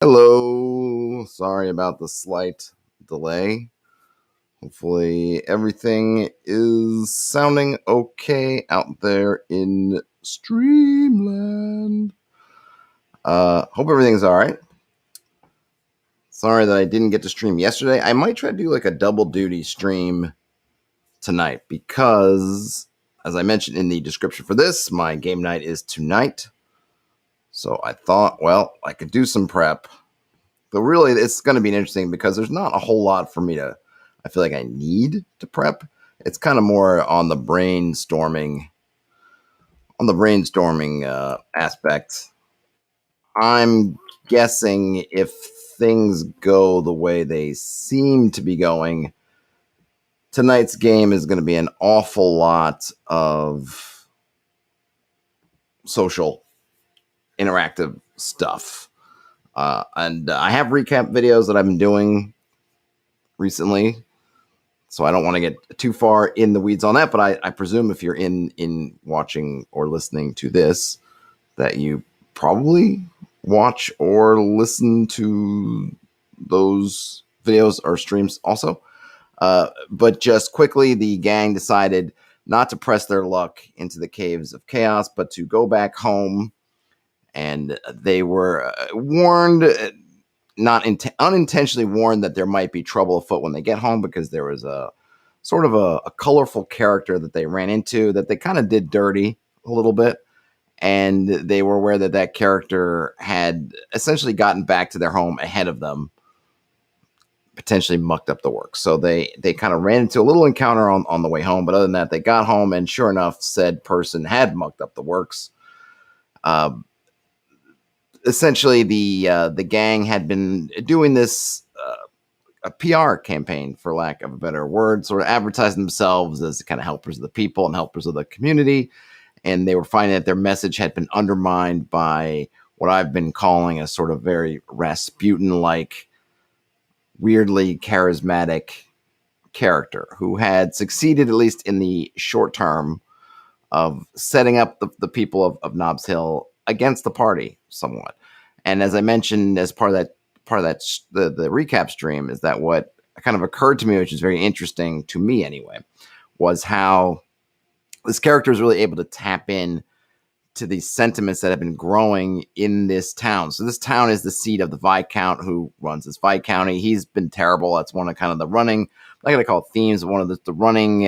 Hello. Sorry about the slight delay. Hopefully, everything is sounding okay out there in Streamland. Hope everything's all right. Sorry that I didn't get to stream yesterday. I might try to do like a double duty stream tonight because, as I mentioned in the description for this, my game night is tonight. So I thought, well, I could do some prep. But really, it's going to be interesting because there's not a whole lot for me to, I feel like I need to prep. It's kind of more on the brainstorming, aspect. I'm guessing if things go the way they seem to be going, tonight's game is going to be an awful lot of social, interactive stuff. And I have recap videos that I've been doing recently, so I don't want to get too far in the weeds on that. But I presume if you're in watching or listening to this, that you probably watch or listen to those videos or streams also. But just quickly, the gang decided not to press their luck into the caves of chaos, but to go back home. And they were warned, not unintentionally warned, that there might be trouble afoot when they get home, because there was a sort of a colorful character that they ran into that they kind of did dirty a little bit. And they were aware that that character had essentially gotten back to their home ahead of them, potentially mucked up the works. So they kind of ran into a little encounter on the way home. But other than that, they got home, and sure enough, said person had mucked up the works. Essentially, the gang had been doing this a PR campaign, for lack of a better word, sort of advertising themselves as kind of helpers of the people and helpers of the community. And they were finding that their message had been undermined by what I've been calling a sort of very Rasputin-like, weirdly charismatic character who had succeeded, at least in the short term, of setting up the people of Nobbs Hill against the party somewhat. And as I mentioned, as part of that the recap stream, is that what kind of occurred to me, which is very interesting to me anyway, was how this character is really able to tap in to these sentiments that have been growing in this town. So this town is the seat of the Viscount who runs this Viscounty. He's been terrible. That's one of kind of the running, I'm not going to call it themes, one of the running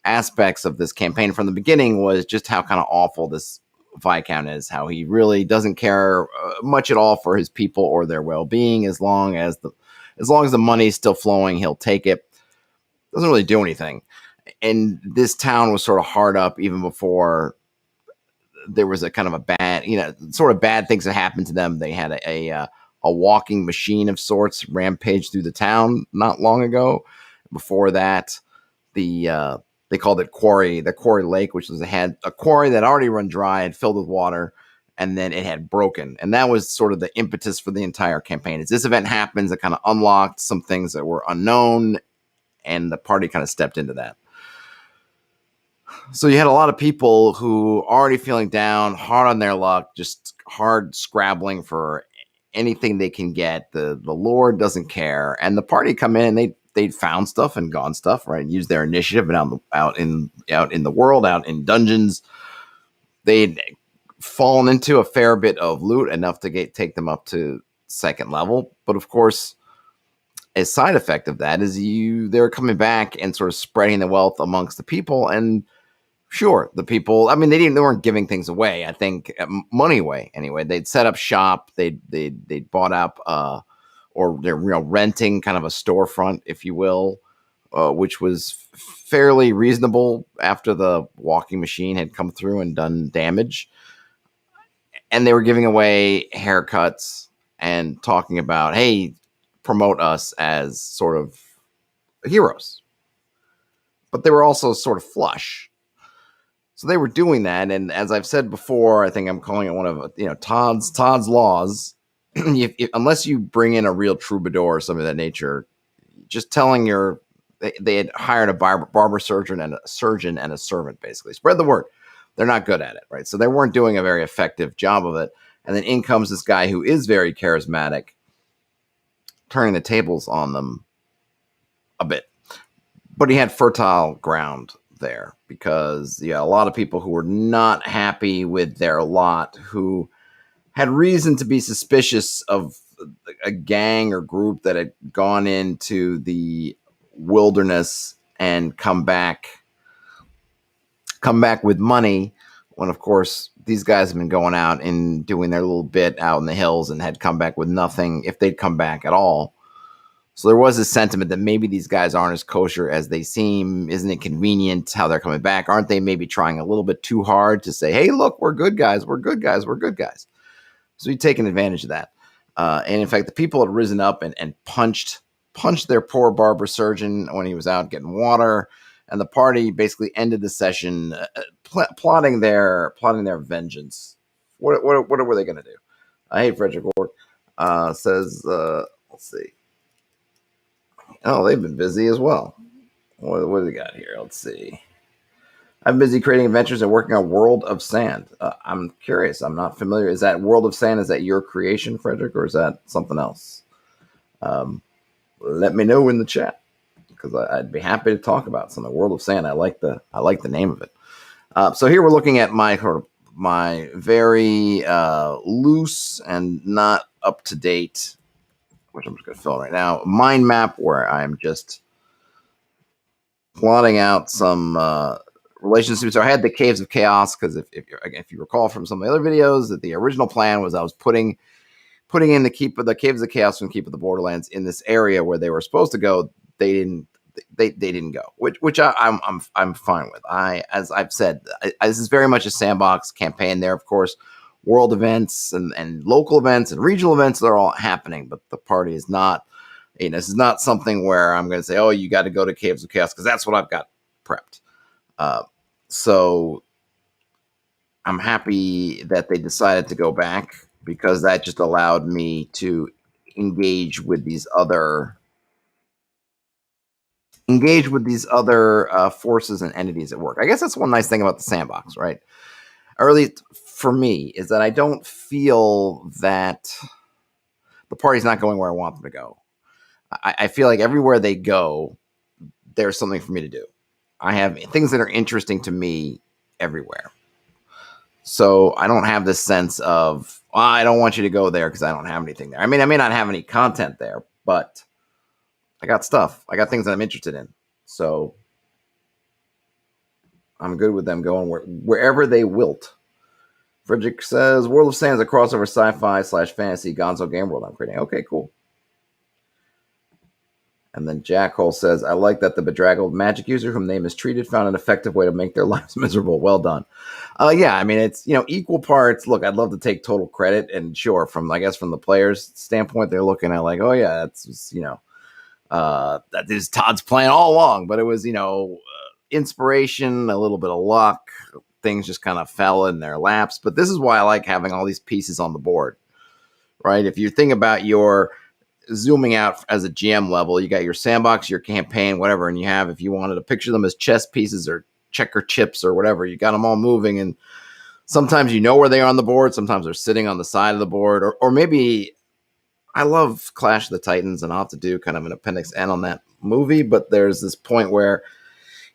aspects of this campaign from the beginning was just how kind of awful this Viscount is, how he really doesn't care much at all for his people or their well-being. As long as the money's still flowing, he'll take it. Doesn't really do anything. And this town was sort of hard up even before there was a kind of a bad, sort of bad things that happened to them. They had a walking machine of sorts rampage through the town not long ago. Before that, they called it the Quarry Lake, which had a quarry that already run dry and filled with water, and then it had broken. And that was sort of the impetus for the entire campaign. As this event happens, it kind of unlocked some things that were unknown, and the party kind of stepped into that. So you had a lot of people who already feeling down, hard on their luck, just hard scrabbling for anything they can get. The Lord doesn't care. And the party come in and they'd found stuff and gone stuff, right? Use their initiative and out in the world, out in dungeons. They'd fallen into a fair bit of loot, enough to take them up to second level. But of course, a side effect of that is they're coming back and sort of spreading the wealth amongst the people. And sure, the people, I mean, they weren't giving things away. I think money away anyway. They'd set up shop. They'd bought up, or they're renting kind of a storefront, if you will, which was fairly reasonable after the walking machine had come through and done damage. And they were giving away haircuts and talking about, hey, promote us as sort of heroes. But they were also sort of flush. So they were doing that. And as I've said before, I think I'm calling it one of Todd's laws. Unless you bring in a real troubadour or something of that nature, just telling they had hired a barber surgeon and a servant, basically. Spread the word. They're not good at it, right? So they weren't doing a very effective job of it. And then in comes this guy who is very charismatic, turning the tables on them a bit. But he had fertile ground there because a lot of people who were not happy with their lot, who had reason to be suspicious of a gang or group that had gone into the wilderness and come back with money, when of course these guys have been going out and doing their little bit out in the hills and had come back with nothing, if they'd come back at all. So there was a sentiment that maybe these guys aren't as kosher as they seem. Isn't it convenient how they're coming back? Aren't they maybe trying a little bit too hard to say, hey, look, we're good guys, we're good guys, we're good guys. So he'd taken advantage of that. And in fact, the people had risen up and punched their poor barber surgeon when he was out getting water. And the party basically ended the session plotting their vengeance. What were they going to do? Hey, Frederick Ward says, let's see. Oh, they've been busy as well. What do they got here? Let's see. I'm busy creating adventures and working on World of Sand. I'm curious. I'm not familiar. Is that World of Sand? Is that your creation, Frederick, or is that something else? Let me know in the chat because I'd be happy to talk about some of the World of Sand. I like the name of it. So here we're looking at my very loose and not up to date, which I'm just going to fill right now, mind map where I'm just plotting out some relationships. So I had the Caves of Chaos because if you recall from some of the other videos, that the original plan was I was putting in the Caves of Chaos and Keep of the Borderlands in this area where they were supposed to go. They didn't go, which I'm fine with. As I've said, this is very much a sandbox campaign. There, of course, world events and local events and regional events, they're all happening, but the party is not. This is not something where I'm going to say, oh, you got to go to Caves of Chaos because that's what I've got prepped. So I'm happy that they decided to go back because that just allowed me to engage with these other forces and entities at work. I guess that's one nice thing about the sandbox, right? Or at least for me, is that I don't feel that the party's not going where I want them to go. I feel like everywhere they go, there's something for me to do. I have things that are interesting to me everywhere. So I don't have this sense of, I don't want you to go there because I don't have anything there. I mean, I may not have any content there, but I got stuff. I got things that I'm interested in. So I'm good with them going wherever they wilt. Frederick says, World of Sand is a crossover sci-fi / fantasy gonzo game world I'm creating. Okay, cool. And then Jack Hole says, I like that the bedraggled magic user whom they mistreated found an effective way to make their lives miserable. Well done. Yeah, I mean, it's, equal parts. Look, I'd love to take total credit. And sure, from the players' standpoint, they're looking at like, oh, yeah, that's, that is Todd's plan all along. But it was, inspiration, a little bit of luck. Things just kind of fell in their laps. But this is why I like having all these pieces on the board, right? If you think about your zooming out as a GM level, you got your sandbox, your campaign, whatever, and you have, if you wanted to picture them as chess pieces or checker chips or whatever, you got them all moving, and sometimes where they are on the board, sometimes they're sitting on the side of the board, or maybe I love Clash of the Titans, and I'll have to do kind of an appendix N on that movie, but there's this point where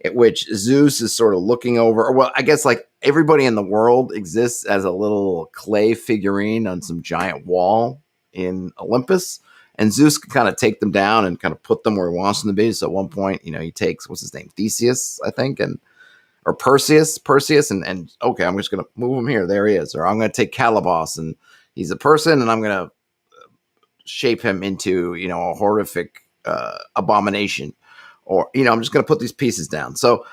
at which Zeus is sort of looking over, or well, I guess like everybody in the world exists as a little clay figurine on some giant wall in Olympus. And Zeus can kind of take them down and kind of put them where he wants them to be. So at one point, he takes, what's his name? Theseus, I think, or Perseus, and okay, I'm just going to move him here. There he is. Or I'm going to take Calabas, and he's a person, and I'm going to shape him into, a horrific abomination. Or, I'm just going to put these pieces down. So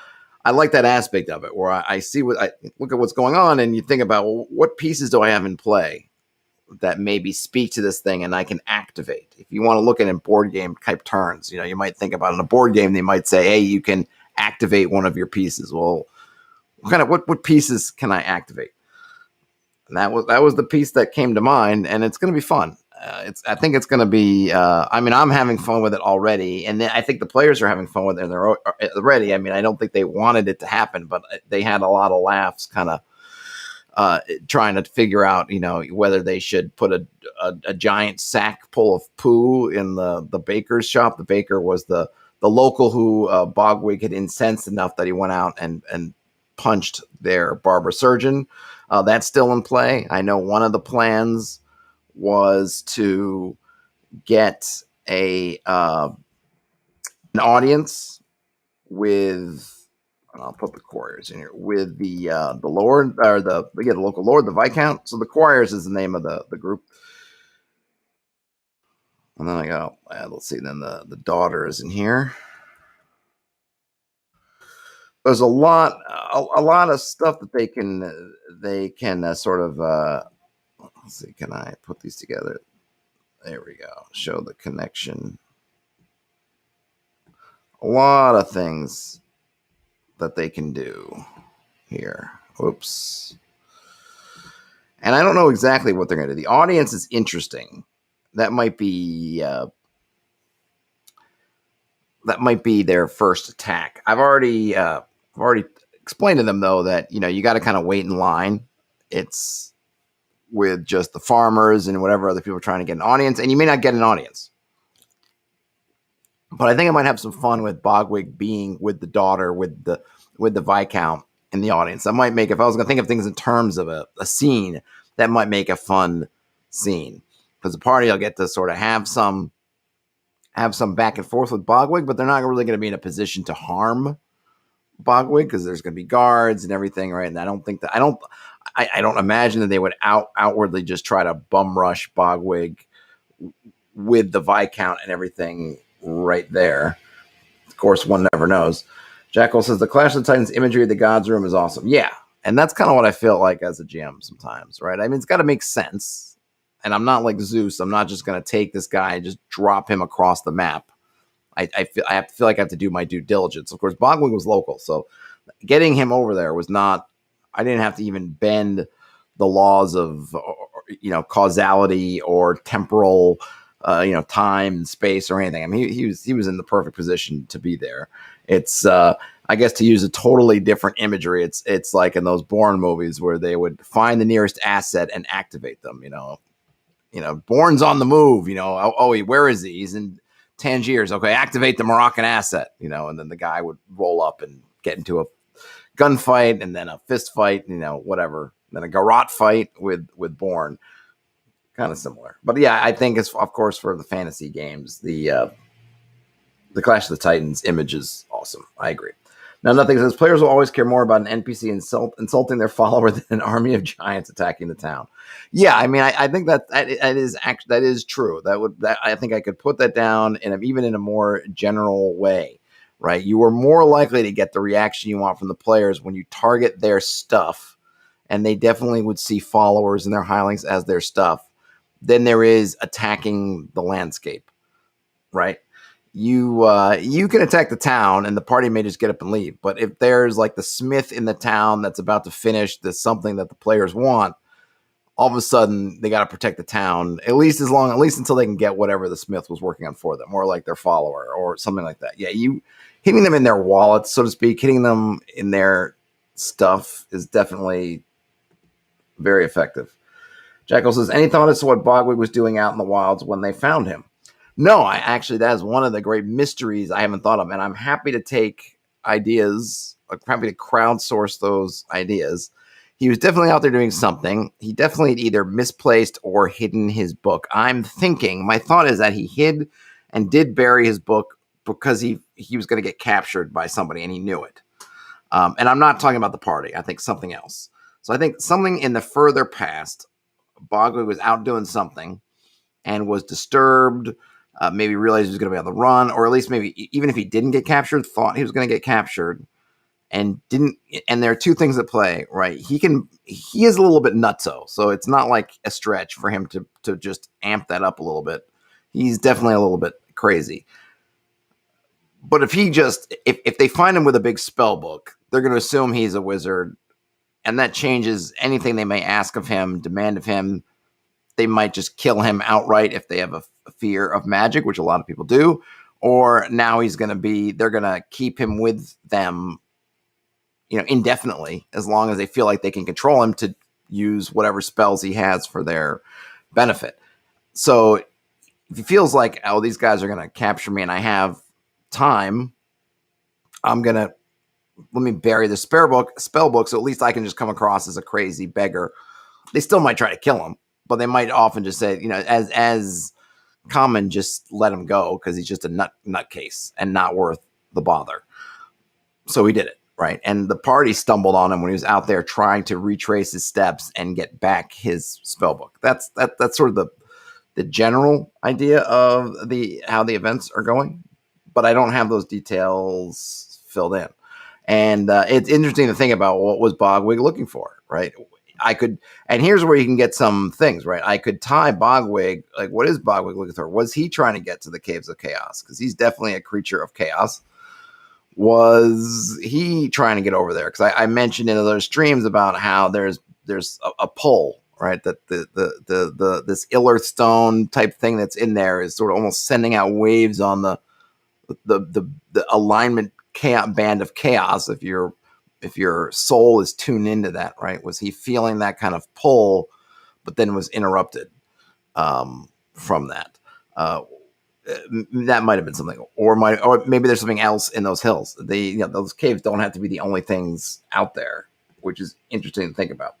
I like that aspect of it, where I see I look at what's going on, and you think about, well, what pieces do I have in play that maybe speak to this thing and I can activate? If you want to look at in board game type turns, you might think about in a board game, they might say, hey, you can activate one of your pieces. Well, what pieces can I activate? And that was the piece that came to mind, and it's going to be fun. I think it's going to be, I'm having fun with it already. And I think the players are having fun with it and they're already. I mean, I don't think they wanted it to happen, but they had a lot of laughs kind of trying to figure out, whether they should put a giant sack full of poo in the baker's shop. The baker was the local who Bogwig had incensed enough that he went out and punched their barber surgeon. That's still in play. I know one of the plans was to get an audience with. I'll put the Quarriers in here with the Lord, or the local Lord, the Viscount. So the Quarriers is the name of the group. And then I got, let's see, then the daughter is in here. There's a lot of stuff that they can sort of. Let's see, can I put these together? There we go. Show the connection. A lot of things that they can do here. Oops. And I don't know exactly what they're going to do. The audience is interesting. That might be their first attack. I've already explained to them, though, that you got to kind of wait in line. It's with just the farmers and whatever other people are trying to get an audience, and you may not get an audience. But I think I might have some fun with Bogwig being with the daughter, with the Viscount in the audience. That might make, if I was going to think of things in terms of a scene, that might make a fun scene. Because the party will get to sort of have some back and forth with Bogwig, but they're not really going to be in a position to harm Bogwig because there's going to be guards and everything, right? And I don't imagine that they would outwardly just try to bum rush Bogwig with the Viscount and everything right there. Of course, one never knows. Jackal says the Clash of the Titans imagery of the Gods Room is awesome. Yeah, and that's kind of what I feel like as a GM sometimes, right? I mean, it's got to make sense. And I'm not like Zeus. I'm not just going to take this guy and just drop him across the map. I feel like I have to do my due diligence. Of course, Bogwig was local, so getting him over there was not. I didn't have to even bend the laws of causality or temporal time and space or anything. I mean, he was in the perfect position to be there. It's I guess, to use a totally different imagery, it's like in those Bourne movies where they would find the nearest asset and activate them. Bourne's on the move. Where is he? He's in Tangiers. Okay, activate the Moroccan asset. And then the guy would roll up and get into a gunfight, and then a fist fight. Whatever. Then a garrote fight with Bourne. Kind of similar, but yeah, I think it's, of course, for the fantasy games, the Clash of the Titans image is awesome. I agree. Now, nothing says players will always care more about an NPC insulting their follower than an army of giants attacking the town. Yeah, I mean, I think that is true. I think I could put that down even in a more general way, right? You are more likely to get the reaction you want from the players when you target their stuff, and they definitely would see followers and their hirelings as their stuff, than there is attacking the landscape, right? You can attack the town and the party may just get up and leave. But if there's like the smith in the town that's about to finish something that the players want, all of a sudden they got to protect the town, at least until they can get whatever the smith was working on for them, or like their follower or something like that. Yeah, you hitting them in their wallets, so to speak, hitting them in their stuff is definitely very effective. Jackal says, any thought as to what Bogwig was doing out in the wilds when they found him? No, that is one of the great mysteries I haven't thought of, and I'm happy to take ideas. I'm happy to crowdsource those ideas. He was definitely out there doing something. He definitely had either misplaced or hidden his book. My thought is that he hid and did bury his book because he was going to get captured by somebody, and he knew it. And I'm not talking about the party. I think something else. So I think something in the further past, Bogwig was out doing something and was disturbed, maybe realized he was going to be on the run, or at least maybe even if he didn't get captured, thought he was going to get captured and didn't. And there are two things at play, right? He is a little bit nutso, so it's not like a stretch for him to just amp that up a little bit. He's definitely a little bit crazy. But if they find him with a big spell book, they're going to assume he's a wizard, and that changes anything they may ask of him, demand of him. They might just kill him outright if they have a fear of magic, which a lot of people do. Or now they're going to keep him with them, indefinitely, as long as they feel like they can control him to use whatever spells he has for their benefit. So if he feels like, oh, these guys are going to capture me and I have time, let me bury the spell book so at least I can just come across as a crazy beggar. They still might try to kill him, but they might often just say, as common, just let him go because he's just a nutcase and not worth the bother. So he did it, right? And the party stumbled on him when he was out there trying to retrace his steps and get back his spellbook. That's sort of the general idea of how the events are going, but I don't have those details filled in. And it's interesting to think about what was Bogwig looking for, right? And here's where you can get some things, right? I could tie Bogwig, like what is Bogwig looking for? Was he trying to get to the Caves of Chaos? Because he's definitely a creature of chaos. Was he trying to get over there? Because I mentioned in other streams about how there's a pull, right? That the this Illerth stone type thing that's in there is sort of almost sending out waves on the alignment band of chaos. If your soul is tuned into that, right? Was he feeling that kind of pull, but then was interrupted from that? That might have been something, or maybe there's something else in those hills. Those caves don't have to be the only things out there, which is interesting to think about.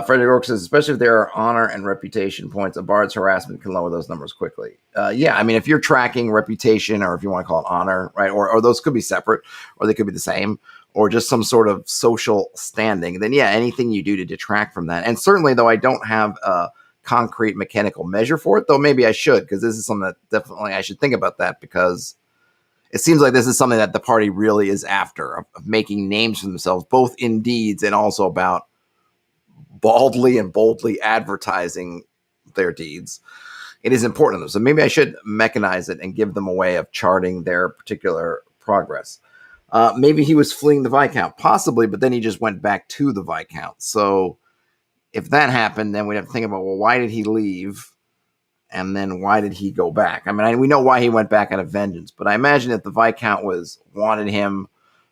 Frederick Ork says, especially if there are honor and reputation points, a bard's harassment can lower those numbers quickly. Yeah, I mean, if you're tracking reputation, or if you want to call it honor, right, or those could be separate, or they could be the same, or just some sort of social standing, then yeah, anything you do to detract from that. And certainly, though I don't have a concrete mechanical measure for it, though maybe I should, because this is something that definitely I should think about that, because it seems like this is something that the party really is after, of making names for themselves, both in deeds and also about baldly and boldly advertising their deeds. It is important to them. So maybe I should mechanize it and give them a way of charting their particular progress. Maybe he was fleeing the Viscount, possibly, but then he just went back to the Viscount. So if that happened, then we'd have to think about, well, why did he leave? And then why did he go back? I mean, we know why he went back out of vengeance, but I imagine if the Viscount wanted him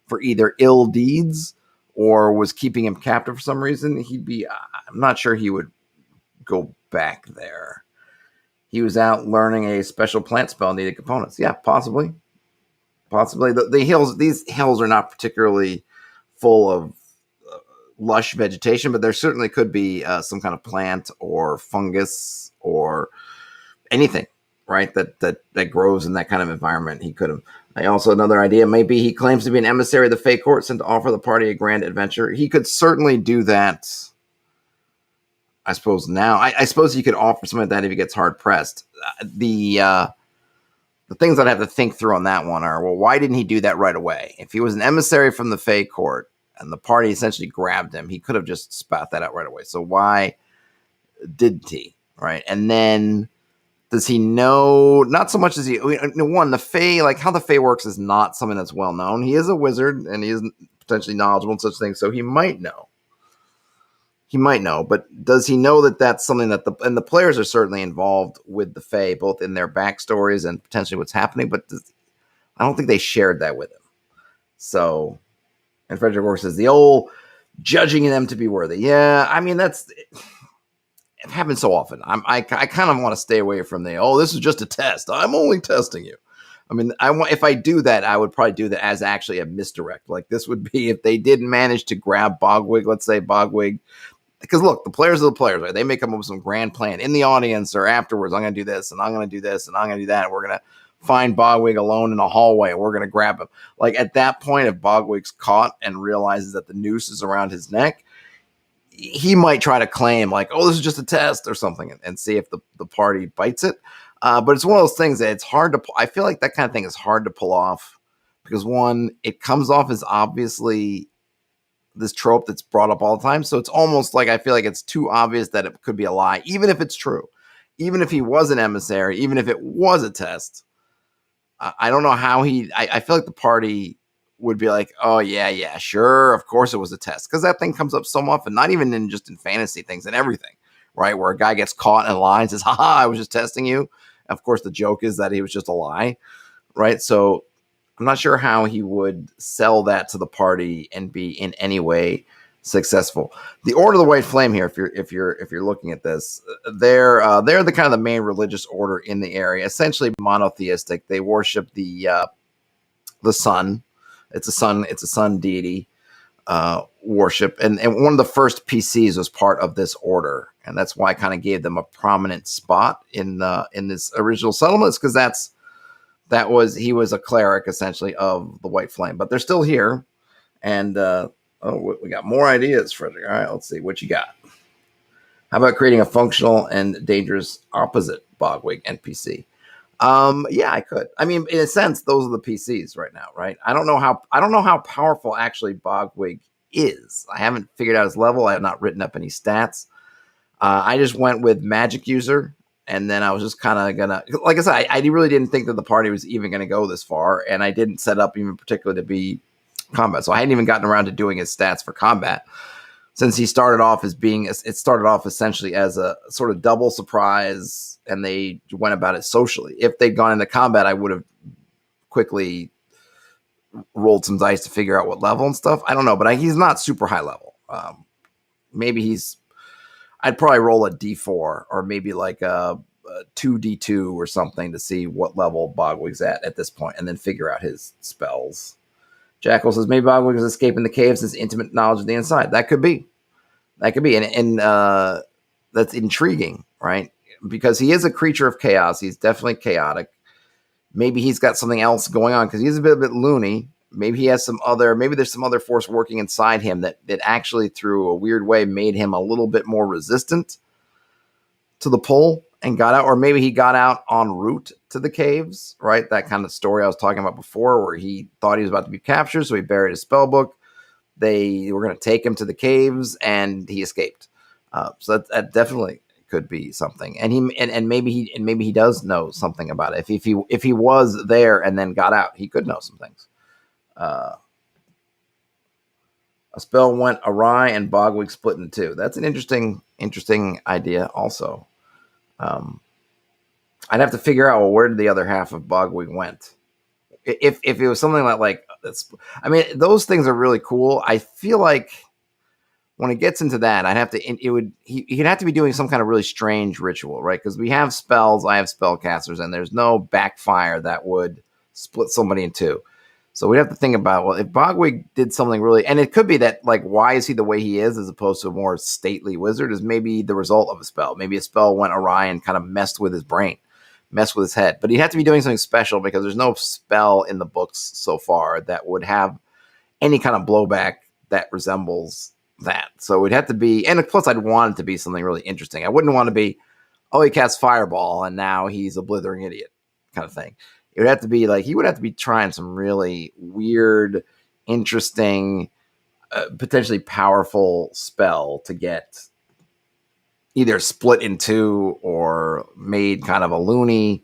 for either ill deeds or was keeping him captive for some reason, I'm not sure he would go back there. He was out learning a special plant spell, needed components. Yeah, possibly. These hills are not particularly full of lush vegetation, but there certainly could be some kind of plant or fungus or anything, right, that grows in that kind of environment. He could have. Another idea, maybe he claims to be an emissary of the Fey Courts and to offer the party a grand adventure. He could certainly do that, I suppose. Now, I suppose he could offer something like that if he gets hard pressed. The things I'd have to think through on that one are, well, why didn't he do that right away? If he was an emissary from the Fey Court and the party essentially grabbed him, he could have just spat that out right away. So why didn't he? Right, and then, does he know? Not so much as the Fae, like how the Fae works is not something that's well known. He is a wizard and he is potentially knowledgeable in such things, so he might know. But does he know that that's something that the players are certainly involved with the Fae, both in their backstories and potentially what's happening, but I don't think they shared that with him. So, and Frederick Ork says, the old judging them to be worthy. Yeah, I mean, it happens so often. I kind of want to stay away from this is just a test. I'm only testing you. I mean, if I do that, I would probably do that as actually a misdirect. Like this would be if they didn't manage to grab Bogwig, let's say Bogwig, because look, the players are the players, right? They may come up with some grand plan in the audience or afterwards. I'm going to do this and I'm going to do this and I'm going to do that. And we're going to find Bogwig alone in a hallway and we're going to grab him. Like at that point, if Bogwig's caught and realizes that the noose is around his neck, he might try to claim like, oh, this is just a test or something and see if the party bites it. But it's one of those things that it's hard to, I feel like that kind of thing is hard to pull off because one, it comes off as obviously this trope that's brought up all the time. So it's almost like, I feel like it's too obvious that it could be a lie, even if it's true, even if he was an emissary, even if it was a test. I don't know how I feel like the party would be like, oh, yeah, sure, of course it was a test. Because that thing comes up so often, not even in fantasy things and everything, right? Where a guy gets caught in a lie and says, haha, I was just testing you. Of course, the joke is that he was just a lie, right? So I'm not sure how he would sell that to the party and be in any way successful. The Order of the White Flame here, if you're looking at this, they're the kind of the main religious order in the area. Essentially monotheistic. They worship the sun. It's a sun deity worship, and one of the first PCs was part of this order, and that's why I kind of gave them a prominent spot in this original settlements, because he was a cleric essentially of the White Flame, but they're still here. And we got more ideas, Frederick. All right, let's see what you got. How about creating a functional and dangerous opposite Bogwig NPC? Yeah, I could. I mean, in a sense, those are the PCs right now, right? I don't know how powerful actually Bogwig is. I haven't figured out his level. I have not written up any stats. I just went with magic user, and then I was just kind of gonna, like I said, I really didn't think that the party was even gonna go this far, and I didn't set up even particularly to be combat, so I hadn't even gotten around to doing his stats for combat. Since he started off essentially as a sort of double surprise, and they went about it socially. If they'd gone into combat, I would have quickly rolled some dice to figure out what level and stuff. I don't know, but he's not super high level. Maybe I'd probably roll a D4 or maybe like a 2D2 or something to see what level Bogwig's at this point, and then figure out his spells. Jackal says maybe Bogwig is escaping the caves, his intimate knowledge of the inside. That could be, and that's intriguing, right? Because he is a creature of chaos. He's definitely chaotic. Maybe he's got something else going on because he's a bit loony. Maybe he has maybe there's some other force working inside him that actually, through a weird way, made him a little bit more resistant to the pull and got out. Or maybe he got out en route to the caves, right? That kind of story I was talking about before, where he thought he was about to be captured, so he buried his spell book. They were going to take him to the caves, and he escaped. So that definitely could be something. And maybe he does know something about it. If he was there and then got out, he could know some things. A spell went awry and Bogwig split in two. That's an interesting idea also. I'd have to figure out, well, where did the other half of Bogwig went? If it was something like that's, I mean, those things are really cool. I feel like when it gets into that, he'd have to be doing some kind of really strange ritual, right? Because we have spells, I have spellcasters, and there's no backfire that would split somebody in two. So we'd have to think about, well, if Bogwig did something really, and it could be that, like, why is he the way he is as opposed to a more stately wizard, is maybe the result of a spell. Maybe a spell went awry and kind of messed with his brain, messed with his head. But he'd have to be doing something special because there's no spell in the books so far that would have any kind of blowback that resembles that. So it'd have to be, and plus I'd want it to be something really interesting. I wouldn't want to be, oh, he casts fireball and now he's a blithering idiot kind of thing. It would have to be like, he would have to be trying some really weird, interesting, potentially powerful spell to get either split in two or made kind of a loony,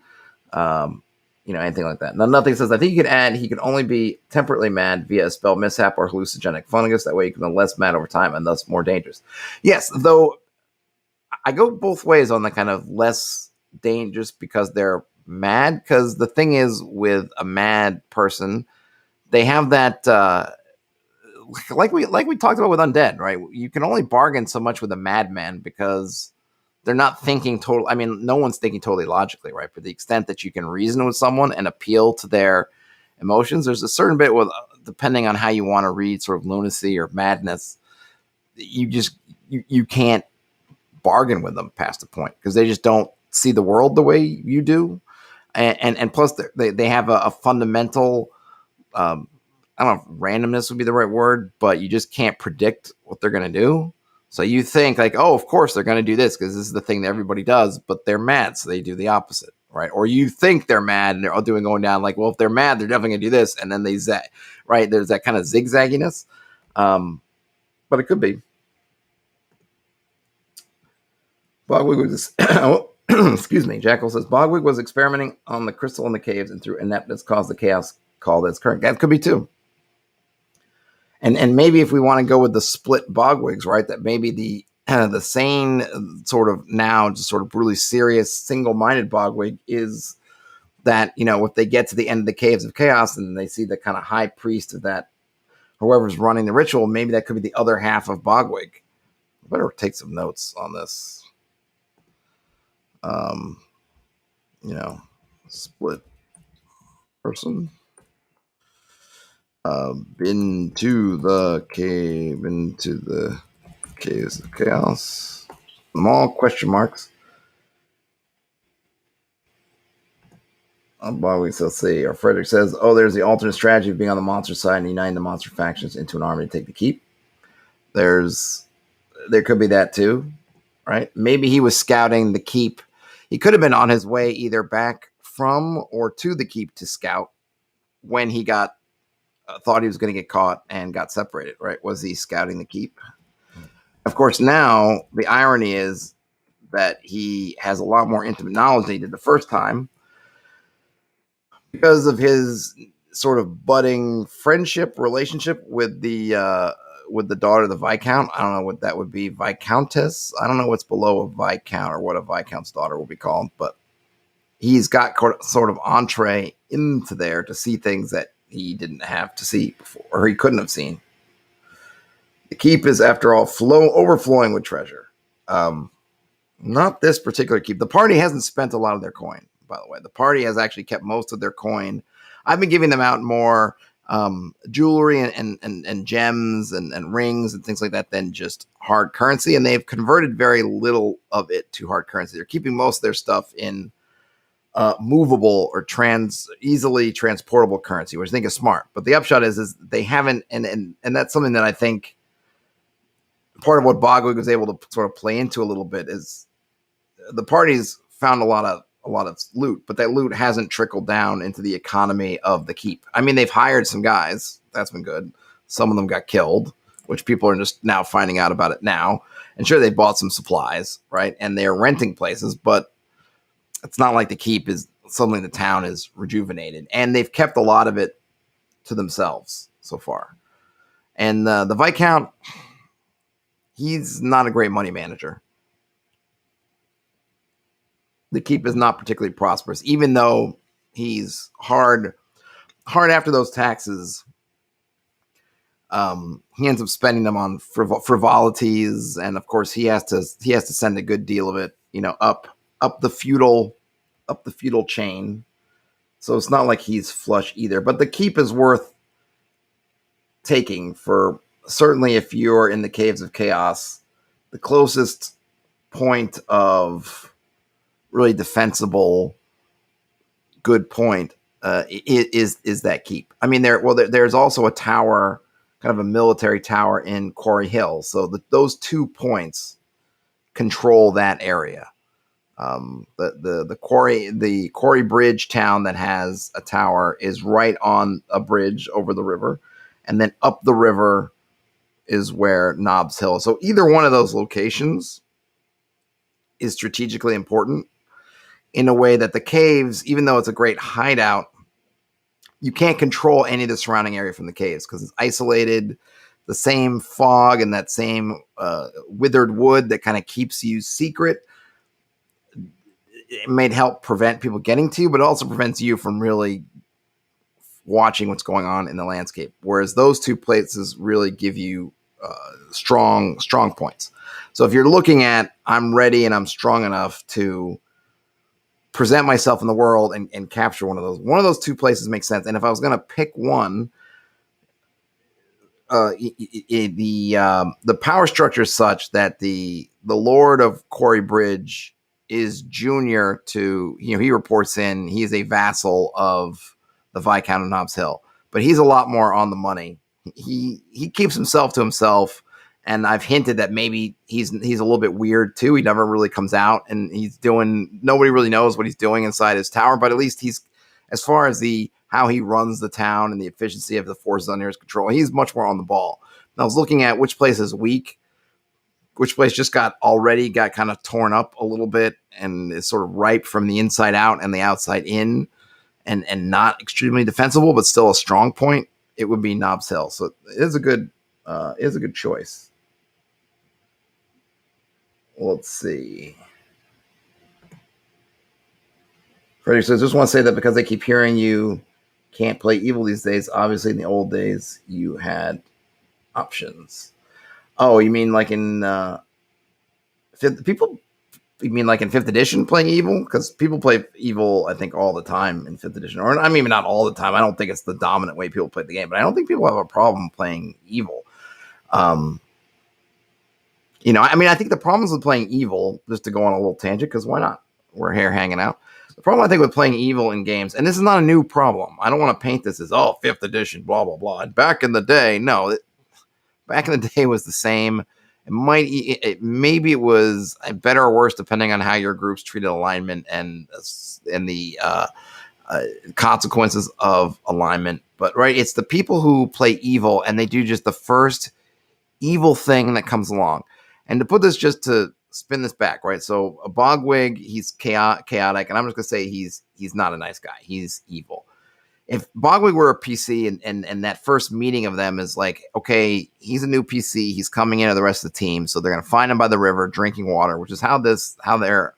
anything like that. Now, nothing says, I think you could add, he could only be temperately mad via a spell mishap or hallucinogenic fungus. That way you can be less mad over time and thus more dangerous. Yes, though I go both ways on the kind of less dangerous because they're mad, because the thing is with a mad person, they have that like we talked about with undead, right? You can only bargain so much with a madman because they're not thinking total. I mean, no one's thinking totally logically, right? But the extent that you can reason with someone and appeal to their emotions, there's a certain bit with, depending on how you want to read sort of lunacy or madness, you can't bargain with them past a point because they just don't see the world the way you do. And plus they have a fundamental, I don't know if randomness would be the right word, but you just can't predict what they're going to do. So you think like, oh, of course they're going to do this because this is the thing that everybody does, but they're mad, so they do the opposite, right? Or you think they're mad and they're all going down like, well, if they're mad, they're definitely going to do this, and then they right? There's that kind of zigzagginess, but it could be. Bogwig was, excuse me. Jackal says Bogwig was experimenting on the crystal in the caves, and through ineptness caused the chaos call that's current. That could be too. And maybe if we want to go with the split Bogwigs, right, that maybe the sane sort of now just sort of really serious single-minded Bogwig is that, if they get to the end of the caves of chaos and they see the kind of high priest of that whoever's running the ritual, maybe that could be the other half of Bogwig. I better take some notes on this. Um, split person. Been to the cave, into the caves of chaos. Them all question marks. Let's see. Or Frederick says, "Oh, there's the alternate strategy of being on the monster side and uniting the monster factions into an army to take the keep." There could be that too, right? Maybe he was scouting the keep. He could have been on his way either back from or to the keep to scout when he got thought he was going to get caught and got separated. Right? Was he scouting the keep? Of course, now the irony is that he has a lot more intimate knowledge than he did the first time because of his sort of budding relationship with the daughter of the Viscount. I don't know what that would be, Viscountess. I don't know what's below a Viscount or what a Viscount's daughter will be called, but he's got sort of entree into there to see things that he didn't have to see before, or he couldn't have seen. The keep is, after all, overflowing with treasure. Not this particular keep. The party hasn't spent a lot of their coin, by the way. The party has actually kept most of their coin. I've been giving them out more jewelry and gems and rings and things like that than just hard currency, and they've converted very little of it to hard currency. They're keeping most of their stuff in movable or easily transportable currency, which I think is smart. But the upshot is they haven't, and that's something that I think part of what Bogwig was able to sort of play into a little bit is the party's found a lot of loot, but that loot hasn't trickled down into the economy of the keep. I mean, they've hired some guys. That's been good. Some of them got killed, which people are just now finding out about it now. And sure, they bought some supplies, right? And they're renting places, but it's not like the keep is suddenly the town is rejuvenated. And they've kept a lot of it to themselves so far. And the Viscount, he's not a great money manager. The keep is not particularly prosperous, even though he's hard after those taxes. He ends up spending them on frivolities, and of course he has to send a good deal of it, up the feudal chain. So it's not like he's flush either. But the keep is worth taking for certainly if you're in the caves of chaos. The closest point of really defensible good point is that keep. I mean, there's also a tower, kind of a military tower in Quarry Hill. So those 2 points control that area. The Quarry Bridge town that has a tower is right on a bridge over the river, and then up the river is where Nobbs Hill is. So either one of those locations is strategically important in a way that the caves, even though it's a great hideout, you can't control any of the surrounding area from the caves because it's isolated. The same fog and that same withered wood that kind of keeps you secret, it may help prevent people getting to you, but it also prevents you from really watching what's going on in the landscape. Whereas those 2 places really give you strong points. So if you're looking at, I'm ready and I'm strong enough to present myself in the world and capture one of those 2 places makes sense. And if I was going to pick one, the power structure is such that the Lord of Quarry Bridge is junior to, he reports in, he is a vassal of the Viscount of Nobbs Hill, but he's a lot more on the money. He keeps himself to himself, and I've hinted that maybe he's a little bit weird too. He never really comes out, and nobody really knows what he's doing inside his tower, but at least he's, as far as how he runs the town and the efficiency of the forces under his control, he's much more on the ball. And I was looking at which place is weak, which place just got kind of torn up a little bit and is sort of ripe from the inside out and the outside in, and not extremely defensible, but still a strong point. It would be Nobbs Hill. So it is a good choice. Let's see. Frederick says, just want to say that because they keep hearing you can't play evil these days. Obviously, in the old days, you had options. Oh, you mean like in people? You mean like in fifth edition playing evil? Because people play evil, I think, all the time in fifth edition. Or I mean, not all the time. I don't think it's the dominant way people play the game, but I don't think people have a problem playing evil. Um, I mean, I think the problems with playing evil, just to go on a little tangent, because why not? We're here hanging out. The problem I think with playing evil in games, and this is not a new problem. I don't want to paint this as fifth edition, blah blah blah. And back in the day, no, back in the day was the same. Maybe it was better or worse depending on how your groups treated alignment and the consequences of alignment. But right, it's the people who play evil and they do just the first evil thing that comes along. And to put this, just to spin this back, right? So a Bogwig, he's chaotic, and I'm just gonna say he's not a nice guy. He's evil. If Bogwig were a PC and that first meeting of them is like, okay, he's a new PC, he's coming into the rest of the team, so they're gonna find him by the river drinking water, which is how their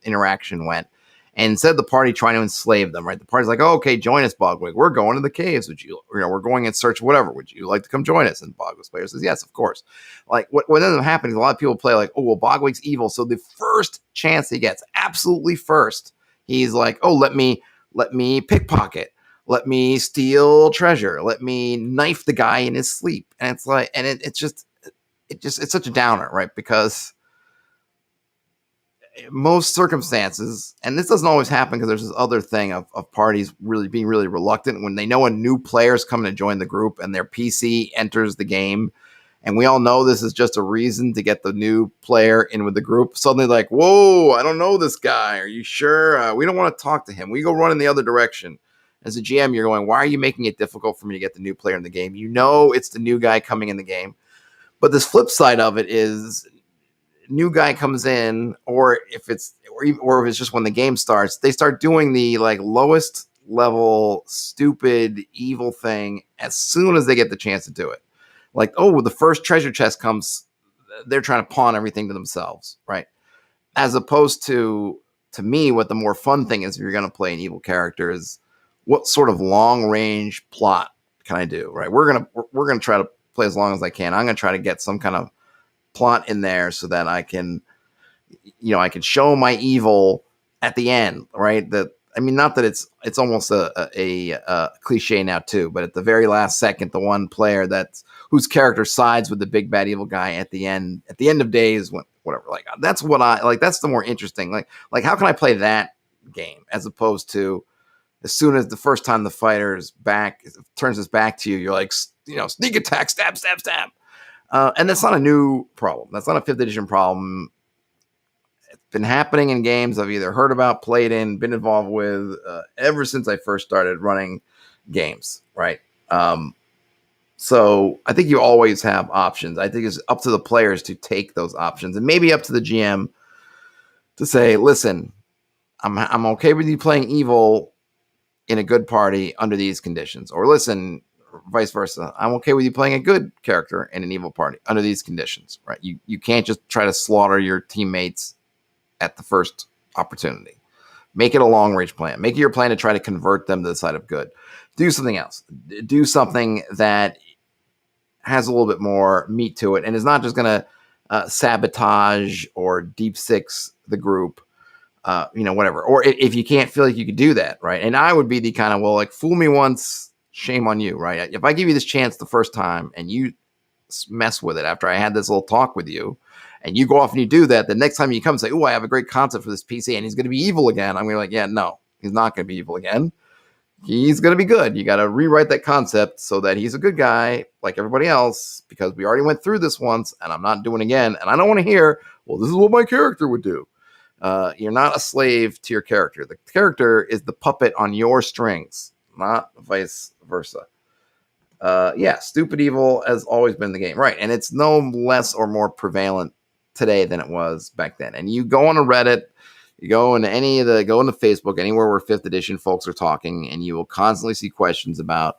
interaction went. And instead of the party trying to enslave them, right? The party's like, okay, join us, Bogwig. We're going to the caves. We're going in search of whatever. Would you like to come join us? And Bogwig's player says, yes, of course. Like what ends up happening is a lot of people play like, oh, well, Bogwig's evil. So the first chance he gets, absolutely first, he's like, oh, let me pickpocket. Let me steal treasure. Let me knife the guy in his sleep. And it's like, and it's such a downer, right? Because most circumstances, and this doesn't always happen because there's this other thing of parties really being really reluctant when they know a new player is coming to join the group and their PC enters the game. And we all know this is just a reason to get the new player in with the group. Suddenly like, whoa, I don't know this guy. Are you sure? We don't want to talk to him. We go run in the other direction. As a GM, you're going, why are you making it difficult for me to get the new player in the game? You know it's the new guy coming in the game. But this flip side of it is new guy comes in, or if it's just when the game starts, they start doing the like lowest level stupid evil thing as soon as they get the chance to do it. Like, oh, the first treasure chest comes, they're trying to pawn everything to themselves, right? As opposed to me, what the more fun thing is if you're going to play an evil character is what sort of long range plot can I do, right? We're gonna try to play as long as I can. I'm gonna try to get some kind of plot in there so that I can show my evil at the end, right? Not that it's almost a cliche now too, but at the very last second, the one player whose character sides with the big bad evil guy at the end of days, whatever. Like that's what I like. That's the more interesting. Like how can I play that game as opposed to as soon as the first time the fighter's back turns his back to you, you're like, sneak attack, stab, stab, stab. And that's not a new problem. That's not a 5th edition problem. It's been happening in games I've either heard about, played in, been involved with ever since I first started running games, right? So I think you always have options. I think it's up to the players to take those options and maybe up to the GM to say, listen, I'm okay with you playing evil in a good party under these conditions. Or listen, vice versa, I'm okay with you playing a good character in an evil party under these conditions, right? You can't just try to slaughter your teammates at the first opportunity. Make it a long range plan. Make it your plan to try to convert them to the side of good. Do something else. Do something that has a little bit more meat to it and is not just going to sabotage or deep six the group, whatever. Or if you can't feel like you could do that, right? And I would be the kind of, well, like, fool me once, shame on you, right? If I give you this chance the first time and you mess with it after I had this little talk with you and you go off and you do that, the next time you come and say, oh, I have a great concept for this PC and he's going to be evil again, I'm going to be like, yeah, no, he's not going to be evil again. He's going to be good. You got to rewrite that concept so that he's a good guy like everybody else, because we already went through this once and I'm not doing it again. And I don't want to hear, well, this is what my character would do. You're not a slave to your character. The character is the puppet on your strings, not vice versa. Stupid evil has always been the game, right? And it's no less or more prevalent today than it was back then. And you go on a Reddit, you go into go into Facebook, anywhere where 5th edition folks are talking, and you will constantly see questions about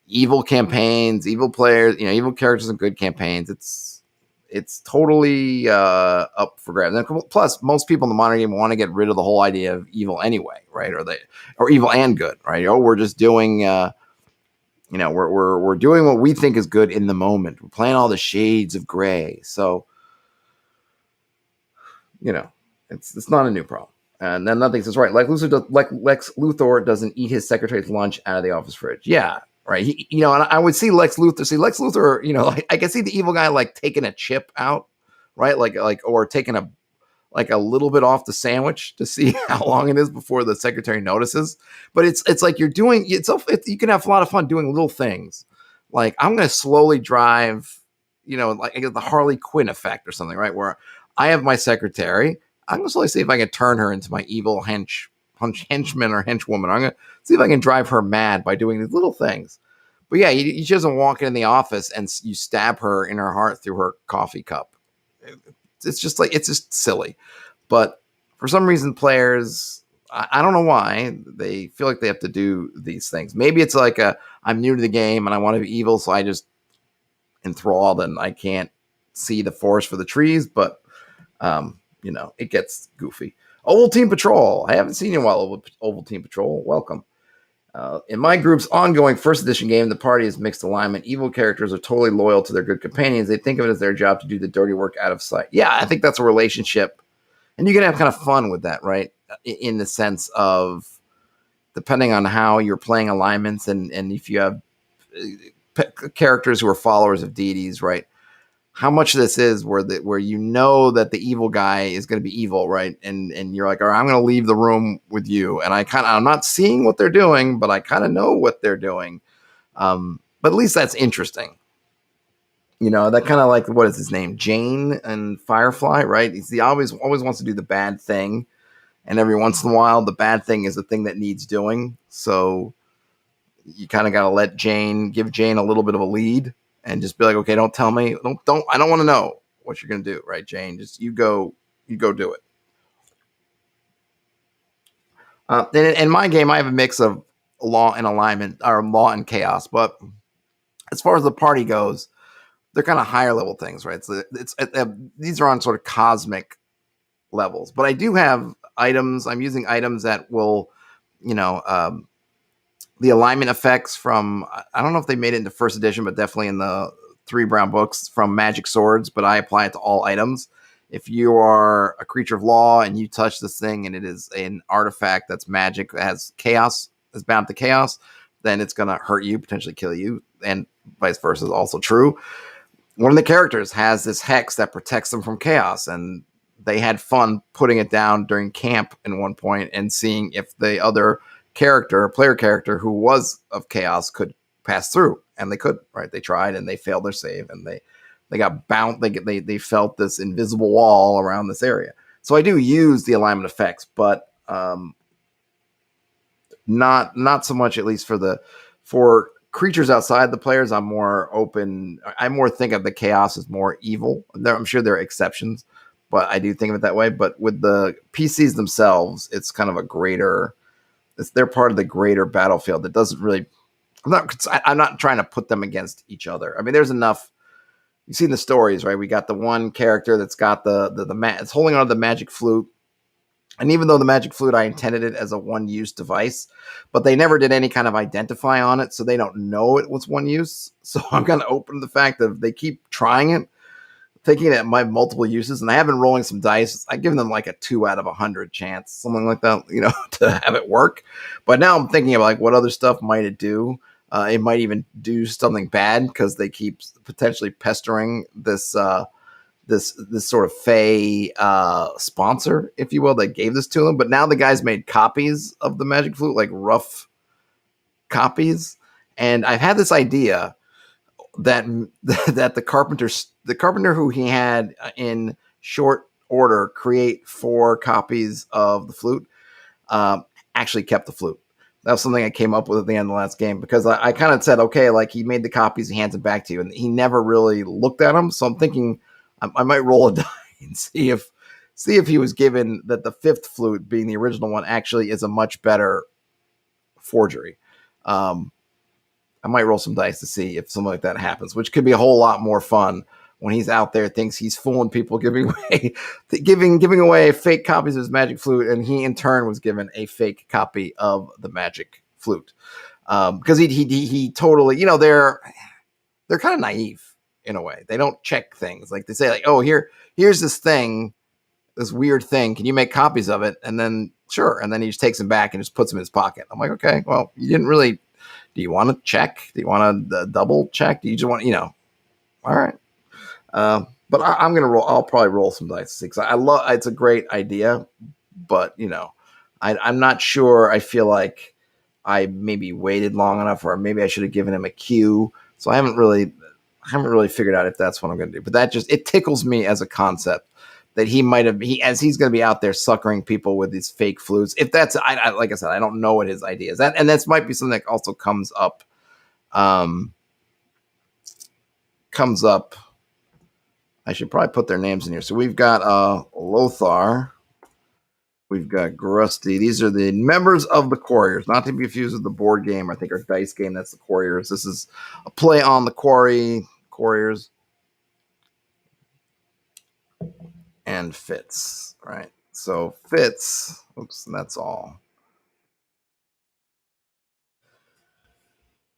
evil campaigns, evil players, evil characters and good campaigns. it's totally up for grabs. And plus, most people in the modern game want to get rid of the whole idea of evil anyway, right? Or evil and good, right? We're just doing, we're doing what we think is good in the moment. We're playing all the shades of gray, so it's not a new problem. And then nothing says right. Lex Luthor doesn't eat his secretary's lunch out of the office fridge. Yeah, right. And I would see Lex Luthor. I can see the evil guy like taking a chip out, right? Or taking a little bit off the sandwich to see how long it is before the secretary notices. But it's like you can have a lot of fun doing little things. Like I'm going to slowly drive, like I get the Harley Quinn effect or something, right? Where I have my secretary. I'm going to slowly see if I can turn her into my evil henchman or henchwoman. I'm going to see if I can drive her mad by doing these little things. But yeah, she doesn't walk in the office and you stab her in her heart through her coffee cup. It's just silly. But for some reason, players, I don't know why, they feel like they have to do these things. Maybe it's like I'm new to the game and I want to be evil, so I just enthralled and I can't see the forest for the trees. But it gets goofy. Oval Team Patrol. I haven't seen you in a while, Oval Team Patrol. Welcome. In my group's ongoing first edition game, the party is mixed alignment. Evil characters are totally loyal to their good companions. They think of it as their job to do the dirty work out of sight. Yeah, I think that's a relationship. And you can have kind of fun with that, right? In the sense of depending on how you're playing alignments and if you have characters who are followers of deities, right? How much of this is where that the evil guy is going to be evil, right? And you're like, all right, I'm going to leave the room with you. And I'm not seeing what they're doing, but I kind of know what they're doing. But at least that's interesting. That kind of like, what is his name? Jane and Firefly, right? He always wants to do the bad thing. And every once in a while, the bad thing is the thing that needs doing. So you kind of got to give Jane a little bit of a lead. And just be like, okay, don't tell me. I don't want to know what you're going to do, right, Jane? Just you go do it. In my game, I have a mix of law and alignment, or law and chaos. But as far as the party goes, they're kind of higher level things, right? So these are on sort of cosmic levels. But I do have items. I'm using items that will, the alignment effects from, I don't know if they made it into first edition, but definitely in the 3 brown books from Magic Swords, but I apply it to all items. If you are a creature of law and you touch this thing and it is an artifact that's magic, that has chaos, is bound to chaos, then it's going to hurt you, potentially kill you, and vice versa is also true. One of the characters has this hex that protects them from chaos, and they had fun putting it down during camp at one point and seeing if the other player character who was of chaos could pass through, and they couldn't, right? They tried and they failed their save, and they got bound. They felt this invisible wall around this area. So I do use the alignment effects, but not so much, at least for creatures outside the players. I'm more open. I more think of the chaos as more evil. I'm sure there are exceptions, but I do think of it that way. But with the PCs themselves, it's kind of a greater. They're part of the greater battlefield that doesn't really. I'm not trying to put them against each other. I mean, there's enough. You've seen the stories, right? We got the one character that's got it's holding on to the magic flute, and even though the magic flute, I intended it as a one-use device, but they never did any kind of identify on it, so they don't know it was one use. So I'm kind of open to the fact that if they keep trying it, thinking it might have multiple uses, and I have been rolling some dice. I give them like a 2 out of 100 chance, something like that, to have it work. But now I'm thinking about like what other stuff might it do. It might even do something bad because they keep potentially pestering this sort of Fey sponsor, if you will, that gave this to them. But now the guys made copies of the magic flute, like rough copies, and I've had this idea that the carpenter who he had in short order create 4 copies of the flute actually kept the flute. That was something I came up with at the end of the last game, because I kind of said, okay, like he made the copies, he hands them back to you, and he never really looked at them. So I'm thinking I might roll a die and see if he was given that the 5th flute, being the original one, actually is a much better forgery. I might roll some dice to see if something like that happens, which could be a whole lot more fun when he's out there thinks he's fooling people, giving away fake copies of his magic flute, and he in turn was given a fake copy of the magic flute. Because he totally, they're kind of naive in a way. They don't check things. Like they say, like, oh, here's this thing, this weird thing. Can you make copies of it? And then sure. And then he just takes them back and just puts them in his pocket. I'm like, okay, well, you didn't really. Do you want to check? Do you want to double check? Do you just want, all right. But I'm gonna roll. I'll probably roll some dice because I love. It's a great idea, but I'm not sure. I feel like I maybe waited long enough, or maybe I should have given him a cue. So I haven't really figured out if that's what I'm gonna do. But that it tickles me as a concept that he might have as he's gonna be out there suckering people with these fake flutes. If that's I like I said, I don't know what his idea is. And that might be something that also comes up. I should probably put their names in here. So we've got Lothar. We've got Grusty. These are the members of the Quarriors, not to be confused with the board game. I think our dice game, that's the Quarriors. This is a play on the Quarriors. And Fitz, right? So Fitz, oops, that's all.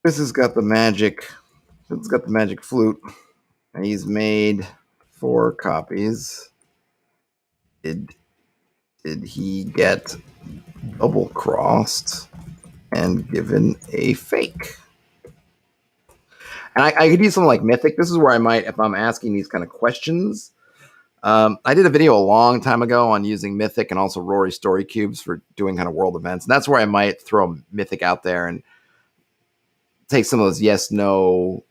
Fitz has got the magic. Fitz has got the magic flute. And he's made 4 copies. Did he get double crossed and given a fake? And I could use something like Mythic. This is where I might, if I'm asking these kind of questions. I did a video a long time ago on using Mythic and also Rory Story Cubes for doing kind of world events. And that's where I might throw Mythic out there and take some of those yes, no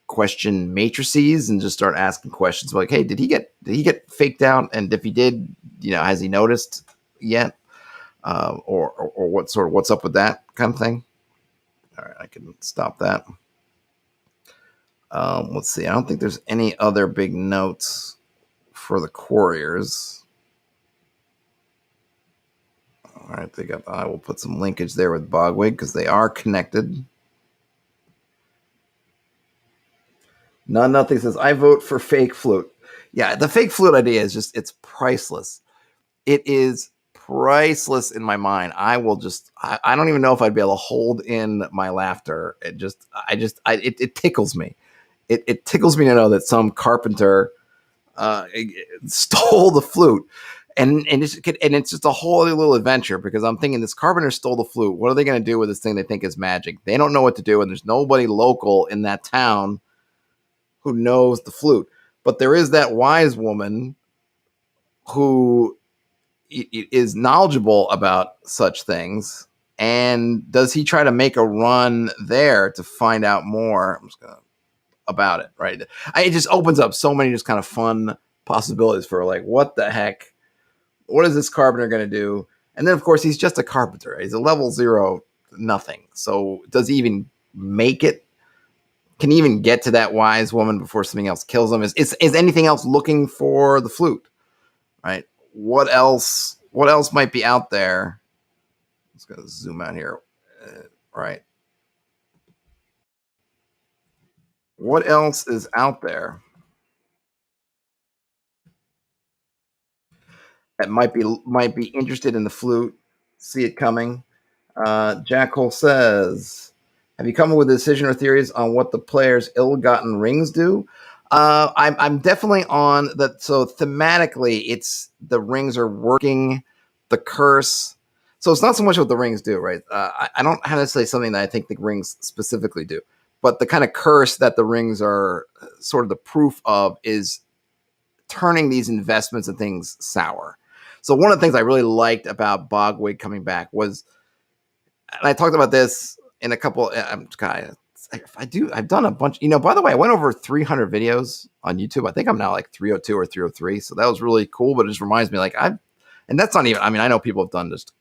question matrices and just start asking questions like, hey, did he get faked out? And if he did, has he noticed yet? Or what's up with that kind of thing? All right, I can stop that. Let's see. I don't think there's any other big notes for the Quarriors. All right, I will put some linkage there with Bogwig because they are connected. Nothing says I vote for fake flute. Yeah, the fake flute idea is it's priceless. It is priceless in my mind. I don't even know if I'd be able to hold in my laughter. It tickles me. It tickles me to know that some carpenter stole the flute. And it's just a whole other little adventure because I'm thinking this carpenter stole the flute. What are they going to do with this thing they think is magic? They don't know what to do, and there's nobody local in that town who knows the flute. But there is that wise woman who is knowledgeable about such things. And does he try to make a run there to find out more about it, right? It just opens up so many just kind of fun possibilities for like, what the heck? What is this carpenter going to do? And then, of course, he's just a carpenter. He's a level 0 nothing. So does he even make it? Can he even get to that wise woman before something else kills him? Is anything else looking for the flute? Right? What else might be out there? Let's go zoom out here. Right. What else is out there that might be interested in the flute? See it coming. Jack Hole says, have you come up with a decision or theories on what the player's ill-gotten rings do? I'm definitely on that. So thematically, it's the rings are working the curse. So it's not so much what the rings do, right? I don't have to say something that I think the rings specifically do, but the kind of curse that the rings are sort of the proof of is turning these investments and things sour. So one of the things I really liked about Bogwig coming back was, and I talked about this in a couple. I've done a bunch. By the way, I went over 300 videos on YouTube. I think I'm now like 302 or 303. So that was really cool. But it just reminds me, and that's not even. I mean, I know people have done just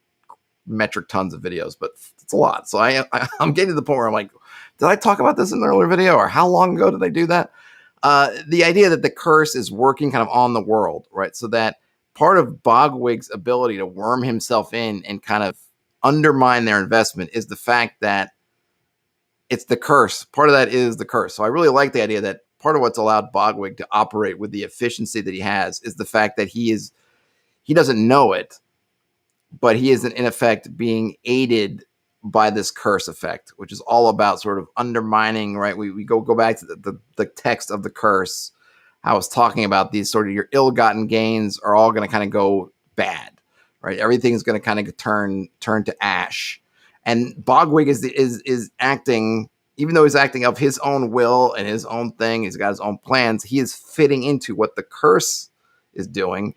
metric tons of videos, but it's a lot. So I'm getting to the point where I'm like, did I talk about this in an earlier video, or how long ago did I do that? The idea that the curse is working kind of on the world, right? So that part of Bogwig's ability to worm himself in and kind of undermine their investment is the fact that it's the curse. Part of that is the curse. So I really like the idea that what's allowed Bogwig to operate with the efficiency that he has is the fact that he doesn't know it, but he is in effect being aided by this curse effect, which is all about sort of undermining, right? We go back to the text of the curse, how it's talking about these sort of your ill-gotten gains are all going to kind of go bad, right? Everything's going to kind of turn to ash. And Bogwig is acting, even though he's acting of his own will and his own thing, he's got his own plans, he is fitting into what the curse is doing,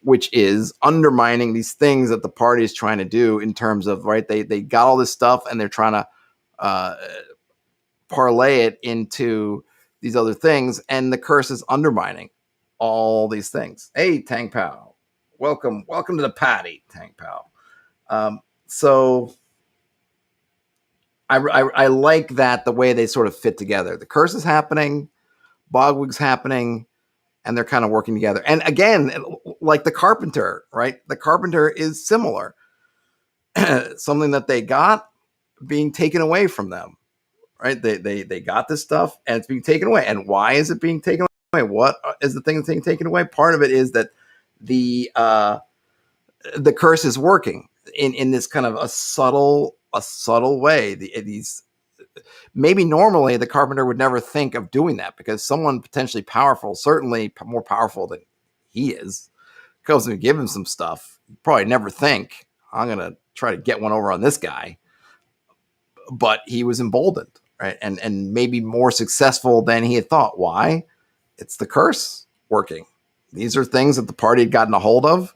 which is undermining these things that the party is trying to do in terms of, right, they got all this stuff and they're trying to parlay it into these other things, and the curse is undermining all these things. Hey, Tang Pao, welcome to the party, Tang Pao. So I like that the way they sort of fit together. The curse is happening, Bogwig's happening, and they're kind of working together. And again, like the Carpenter, right? The Carpenter is similar. Something that they got being taken away from them, right? They got this stuff and it's being taken away. And why is it being taken away? What is the thing that's being taken away? Part of it is that the curse is working in this kind of a subtle way. These maybe normally the Carpenter would never think of doing that, because someone potentially powerful, certainly more powerful than he is, goes and give him some stuff. You'd probably never think, I'm going to try to get one over on this guy. But he was emboldened, right? And maybe more successful than he had thought. Why? It's the curse working. These are things that the party had gotten a hold of,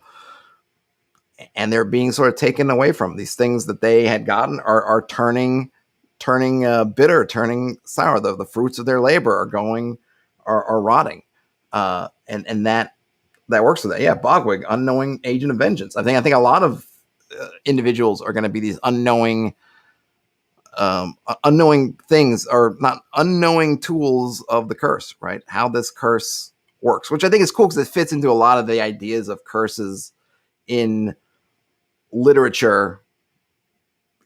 and they're being sort of taken away from. These things that they had gotten are turning bitter, turning sour. The fruits of their labor are rotting, and that works with that. Yeah, Bogwig, unknowing agent of vengeance. I think a lot of individuals are going to be these unknowing things, or not unknowing tools of the curse, right? How this curse works, which I think is cool because it fits into a lot of the ideas of curses in literature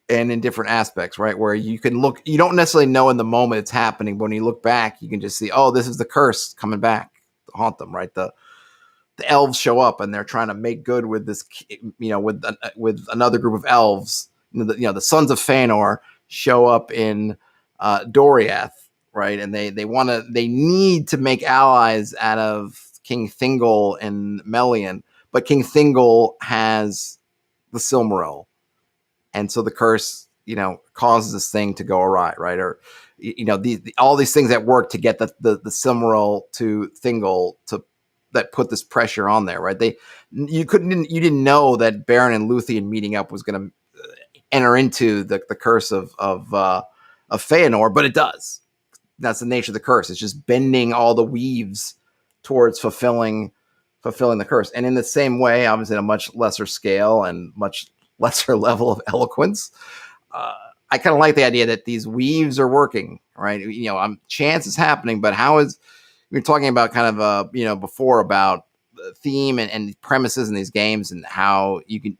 and in different aspects, right? Where you can look, you don't necessarily know in the moment it's happening, but when you look back, you can just see, oh, this is the curse coming back to haunt them, right? The elves show up and they're trying to make good with this, with another group of elves. The sons of Fëanor show up in Doriath, right? And they need to make allies out of King Thingol and Melian, but King Thingol has the Silmaril. And so the curse, causes this thing to go awry, right? Or, all these things that work to get the Silmaril to Thingol that put this pressure on there, right? You didn't know that Beren and Luthien meeting up was going to enter into the curse of Fëanor, but it does. That's the nature of the curse. It's just bending all the weaves towards fulfilling the curse. And in the same way, obviously, at a much lesser scale and much lesser level of eloquence, I kind of like the idea that these weaves are working, right? Chance is happening, but how is, we were talking about kind of, before about the theme and premises in these games and how you can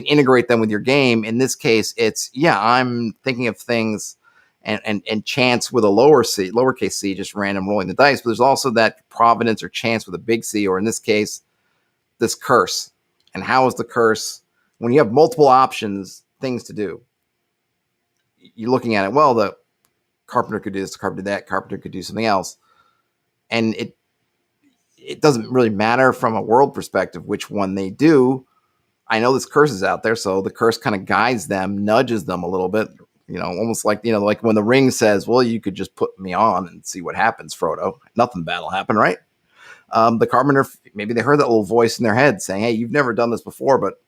integrate them with your game. In this case, it's, I'm thinking of things and chance with a lowercase c, just random rolling the dice. But there's also that providence or chance with a big C, or in this case, this curse. And how is the curse, when you have multiple options, things to do, you're looking at it, well, the Carpenter could do this, the Carpenter did that, Carpenter could do something else. And it doesn't really matter from a world perspective which one they do. I know this curse is out there, so the curse kind of guides them, nudges them a little bit, almost like, like when the ring says, well, you could just put me on and see what happens, Frodo. Nothing bad will happen, right? The Carpenter, maybe they heard that little voice in their head saying, hey, you've never done this before, but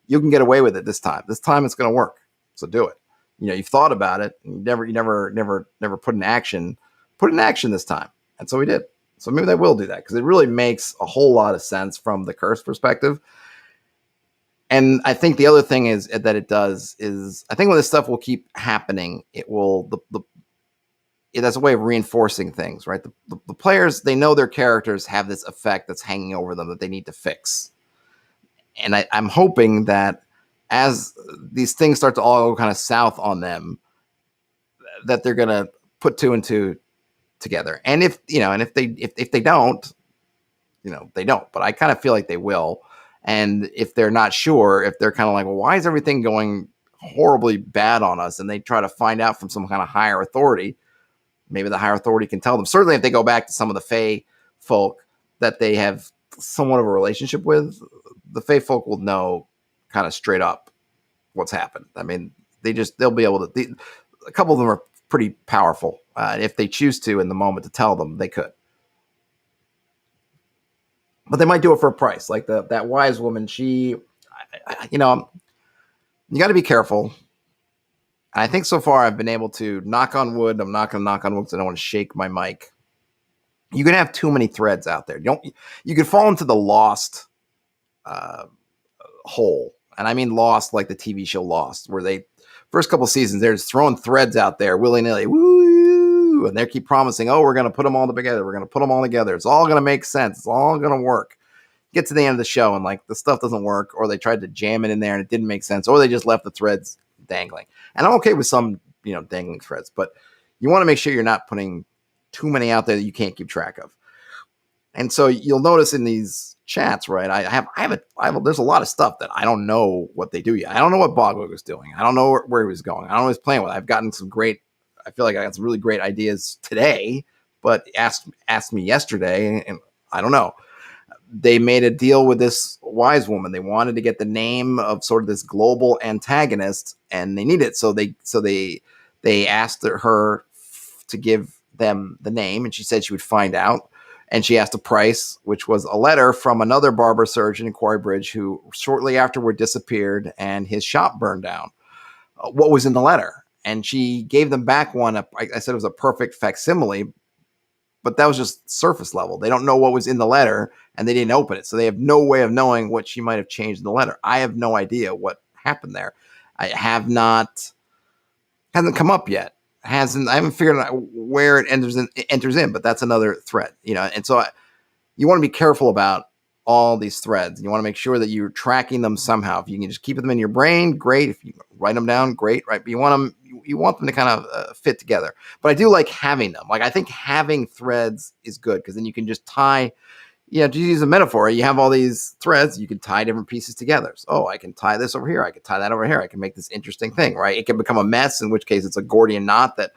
you can get away with it this time. This time it's going to work, so do it. You've thought about it, and you never put in action this time. And so we did. So maybe they will do that, because it really makes a whole lot of sense from the curse perspective. And I think the other thing is that it does is, I think when this stuff will keep happening, it will, that's a way of reinforcing things, right? The players, they know their characters have this effect that's hanging over them that they need to fix. And I'm hoping that as these things start to all go kind of south on them, that they're going to put two and two together. And if they don't, they don't. But I kind of feel like they will. And if they're not sure, if they're kind of like, well, why is everything going horribly bad on us? And they try to find out from some kind of higher authority. Maybe the higher authority can tell them. Certainly, if they go back to some of the Fae folk that they have somewhat of a relationship with, the Fae folk will know kind of straight up what's happened. I mean, they'll be able to. A couple of them are pretty powerful. If they choose to, in the moment, to tell them, they could. But they might do it for a price. Like that wise woman, you got to be careful. I think so far I've been able to knock on wood. I'm not going to knock on wood because I don't want to shake my mic. You can have too many threads out there. You could fall into the Lost hole. And I mean Lost like the TV show Lost, where they first couple seasons they're just throwing threads out there willy-nilly. Woo! And they keep promising, oh, we're going to put them all together. We're going to put them all together. It's all going to make sense. It's all going to work. Get to the end of the show and like the stuff doesn't work, or they tried to jam it in there and it didn't make sense, or they just left the threads dangling. And I'm okay with some, dangling threads, but you want to make sure you're not putting too many out there that you can't keep track of. And so you'll notice in these chats, right? There's a lot of stuff that I don't know what they do yet. I don't know what Bogwig was doing. I don't know where he was going. I don't know what he's playing with. I feel like I got some really great ideas today, but asked me yesterday, and I don't know. They made a deal with this wise woman. They wanted to get the name of sort of this global antagonist, and they need it. So they asked her to give them the name, and she said she would find out. And she asked a price, which was a letter from another barber surgeon in Quarry Bridge who shortly afterward disappeared and his shop burned down. What was in the letter? And she gave them back one. I said it was a perfect facsimile, but that was just surface level. They don't know what was in the letter, and they didn't open it. So they have no way of knowing what she might have changed in the letter. I have no idea what happened there. Hasn't come up yet. I haven't figured out where it enters in, but that's another thread, And so you want to be careful about all these threads. You want to make sure that you're tracking them somehow. If you can just keep them in your brain, great. If you write them down, great, right? But you want them to kind of fit together. But I do like having them. Like I think having threads is good because then you can just tie. To use a metaphor, you have all these threads, you can tie different pieces together. So, I can tie this over here. I can tie that over here. I can make this interesting thing, right? It can become a mess, in which case it's a Gordian knot that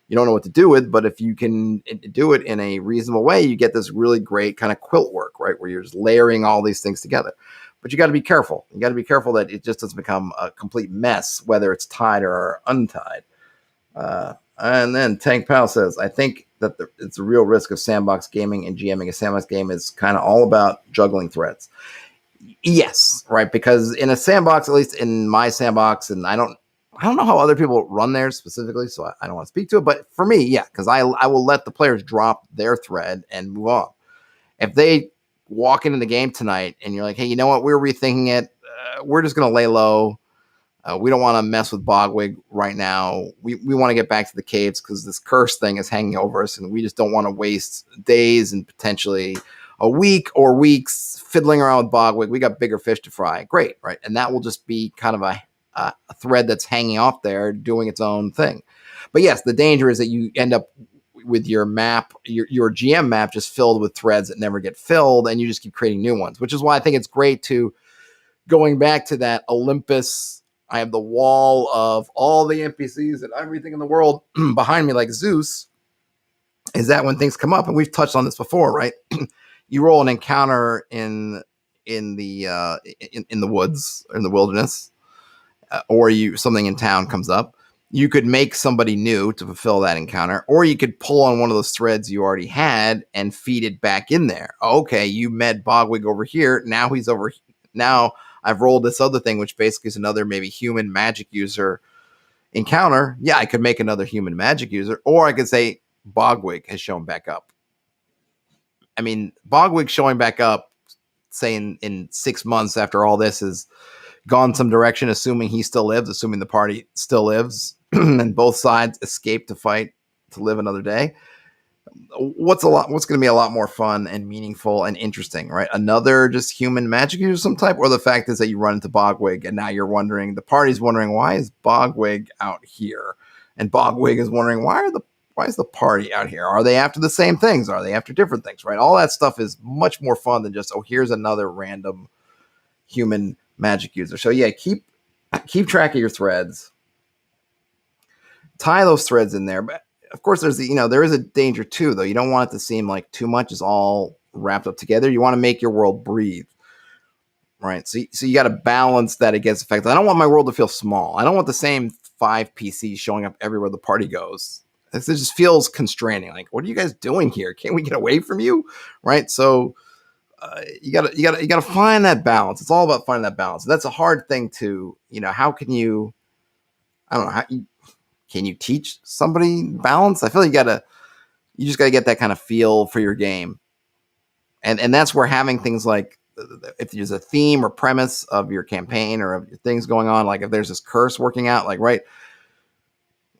you don't know what to do with. But if you can do it in a reasonable way, you get this really great kind of quilt work, right? Where you're just layering all these things together. But you got to be careful. You got to be careful that it just doesn't become a complete mess, whether it's tied or untied. And then Tank Pal says, I think that it's a real risk of sandbox gaming, and GMing a sandbox game is kind of all about juggling threads. Yes, right. Because in a sandbox, at least in my sandbox, and I don't know how other people run theirs specifically, so I don't want to speak to it. But for me, yeah, because I will let the players drop their thread and move on. If they walk into the game tonight and you're like, hey, you know what? We're rethinking it. We're just going to lay low. We don't want to mess with Bogwig right now. We want to get back to the caves because this curse thing is hanging over us, and we just don't want to waste days and potentially a week or weeks fiddling around with Bogwig. We got bigger fish to fry. Great, right? And that will just be kind of a thread that's hanging off there doing its own thing. But yes, the danger is that you end up with your map, your GM map just filled with threads that never get filled, and you just keep creating new ones, which is why I think it's great to going back to that Olympus. I have the wall of all the NPCs and everything in the world behind me, like Zeus, is that when things come up, and we've touched on this before, right? You roll an encounter in the woods, in the wilderness, or something in town comes up. You could make somebody new to fulfill that encounter, or you could pull on one of those threads you already had and feed it back in there. Okay, you met Bogwig over here. Now he's over here. Now I've rolled this other thing, which basically is another maybe human magic user encounter. Yeah, I could make another human magic user, or I could say Bogwig has shown back up. I mean, Bogwig showing back up, say in 6 months after all this has gone some direction, assuming he still lives, assuming the party still lives, and both sides escape to fight to live another day. What's going to be a lot more fun and meaningful and interesting, right? Another just human magic user of some type, or the fact is that you run into Bogwig and now the party's wondering, why is Bogwig out here? And Bogwig is wondering, why are the the party out here? Are they after the same things? Are they after different things? Right? All that stuff is much more fun than just, oh, here's another random human magic user. So yeah, keep track of your threads. Tie those threads in there. But of course, there is a danger too, though. You don't want it to seem like too much is all wrapped up together. You want to make your world breathe. Right. So you got to balance that against the fact that I don't want my world to feel small. I don't want the same 5 PCs showing up everywhere the party goes. It just feels constraining. Like, what are you guys doing here? Can't we get away from you? Right. So you gotta find that balance. It's all about finding that balance. That's a hard thing to, how can you, I don't know, can you teach somebody balance? I feel like you just gotta get that kind of feel for your game. And that's where having things like, if there's a theme or premise of your campaign or of your things going on, like if there's this curse working out, like, right,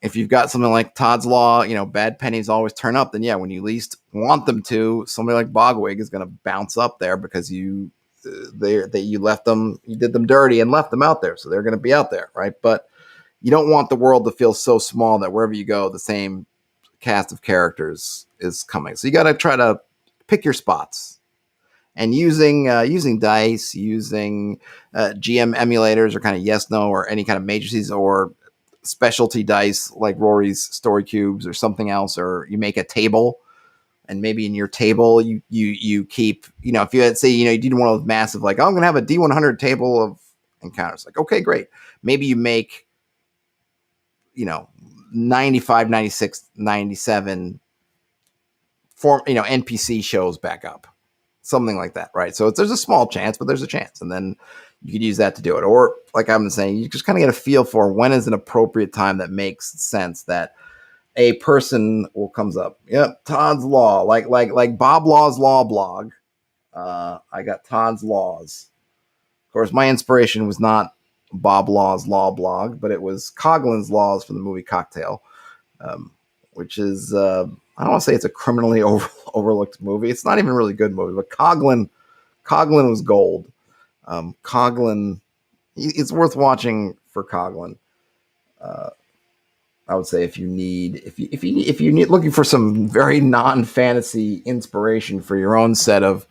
if you've got something like Todd's Law, bad pennies always turn up, then yeah, when you least want them to, somebody like Bogwig is going to bounce up there because you left them, you did them dirty and left them out there, so they're going to be out there, right? But you don't want the world to feel so small that wherever you go, the same cast of characters is coming. So you got to try to pick your spots. And using dice, using GM emulators or kind of yes, no, or any kind of matrices or specialty dice like Rory's Story Cubes or something else, or you make a table, and maybe in your table you keep, if you had, say, you did one of those massive, like, oh, I'm going to have a D100 table of encounters. Like, okay, great. Maybe you make, 95, 96, 97 form, NPC shows back up. Something like that, right? So there's a small chance, but there's a chance. And then you could use that to do it. Or, like I've been saying, you just kind of get a feel for when is an appropriate time that makes sense that a person comes up. Yep, Todd's Law, like Bob Law's Law blog. I got Todd's Laws. Of course, my inspiration was not Bob Law's Law blog, but it was Coughlin's Laws from the movie Cocktail, which is... I don't want to say it's a criminally overlooked movie. It's not even a really good movie, but Coughlin was gold. Coughlin, it's worth watching for Coughlin. I would say if you need looking for some very non-fantasy inspiration for your own set of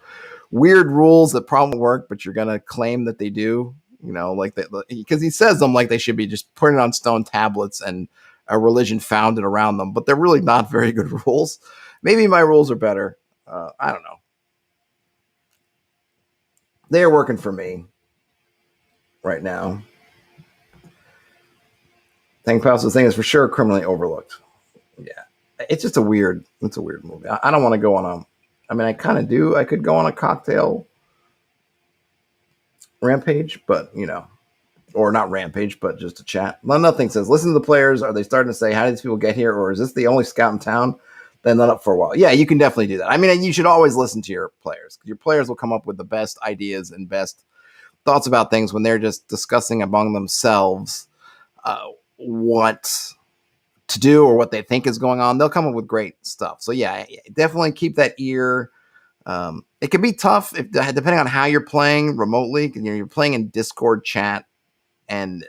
weird rules that probably work, but you're gonna claim that they do. Like that, because he says them like they should be just printed on stone tablets and a religion founded around them, but they're really not very good rules. Maybe my rules are better. I don't know. They're working for me right now. Thankfully, the thing is for sure criminally overlooked. Yeah, it's just a weird movie. I don't want to go on I kind of do. I could go on a cocktail rampage, but or not rampage, but just a chat. Nothing says, listen to the players. Are they starting to say, how did these people get here? Or is this the only scout in town? Then let up for a while. Yeah, you can definitely do that. You should always listen to your players. Your players will come up with the best ideas and best thoughts about things when they're just discussing among themselves what to do or what they think is going on. They'll come up with great stuff. So yeah, definitely keep that ear. It can be tough depending on how you're playing remotely. You're playing in Discord chat, and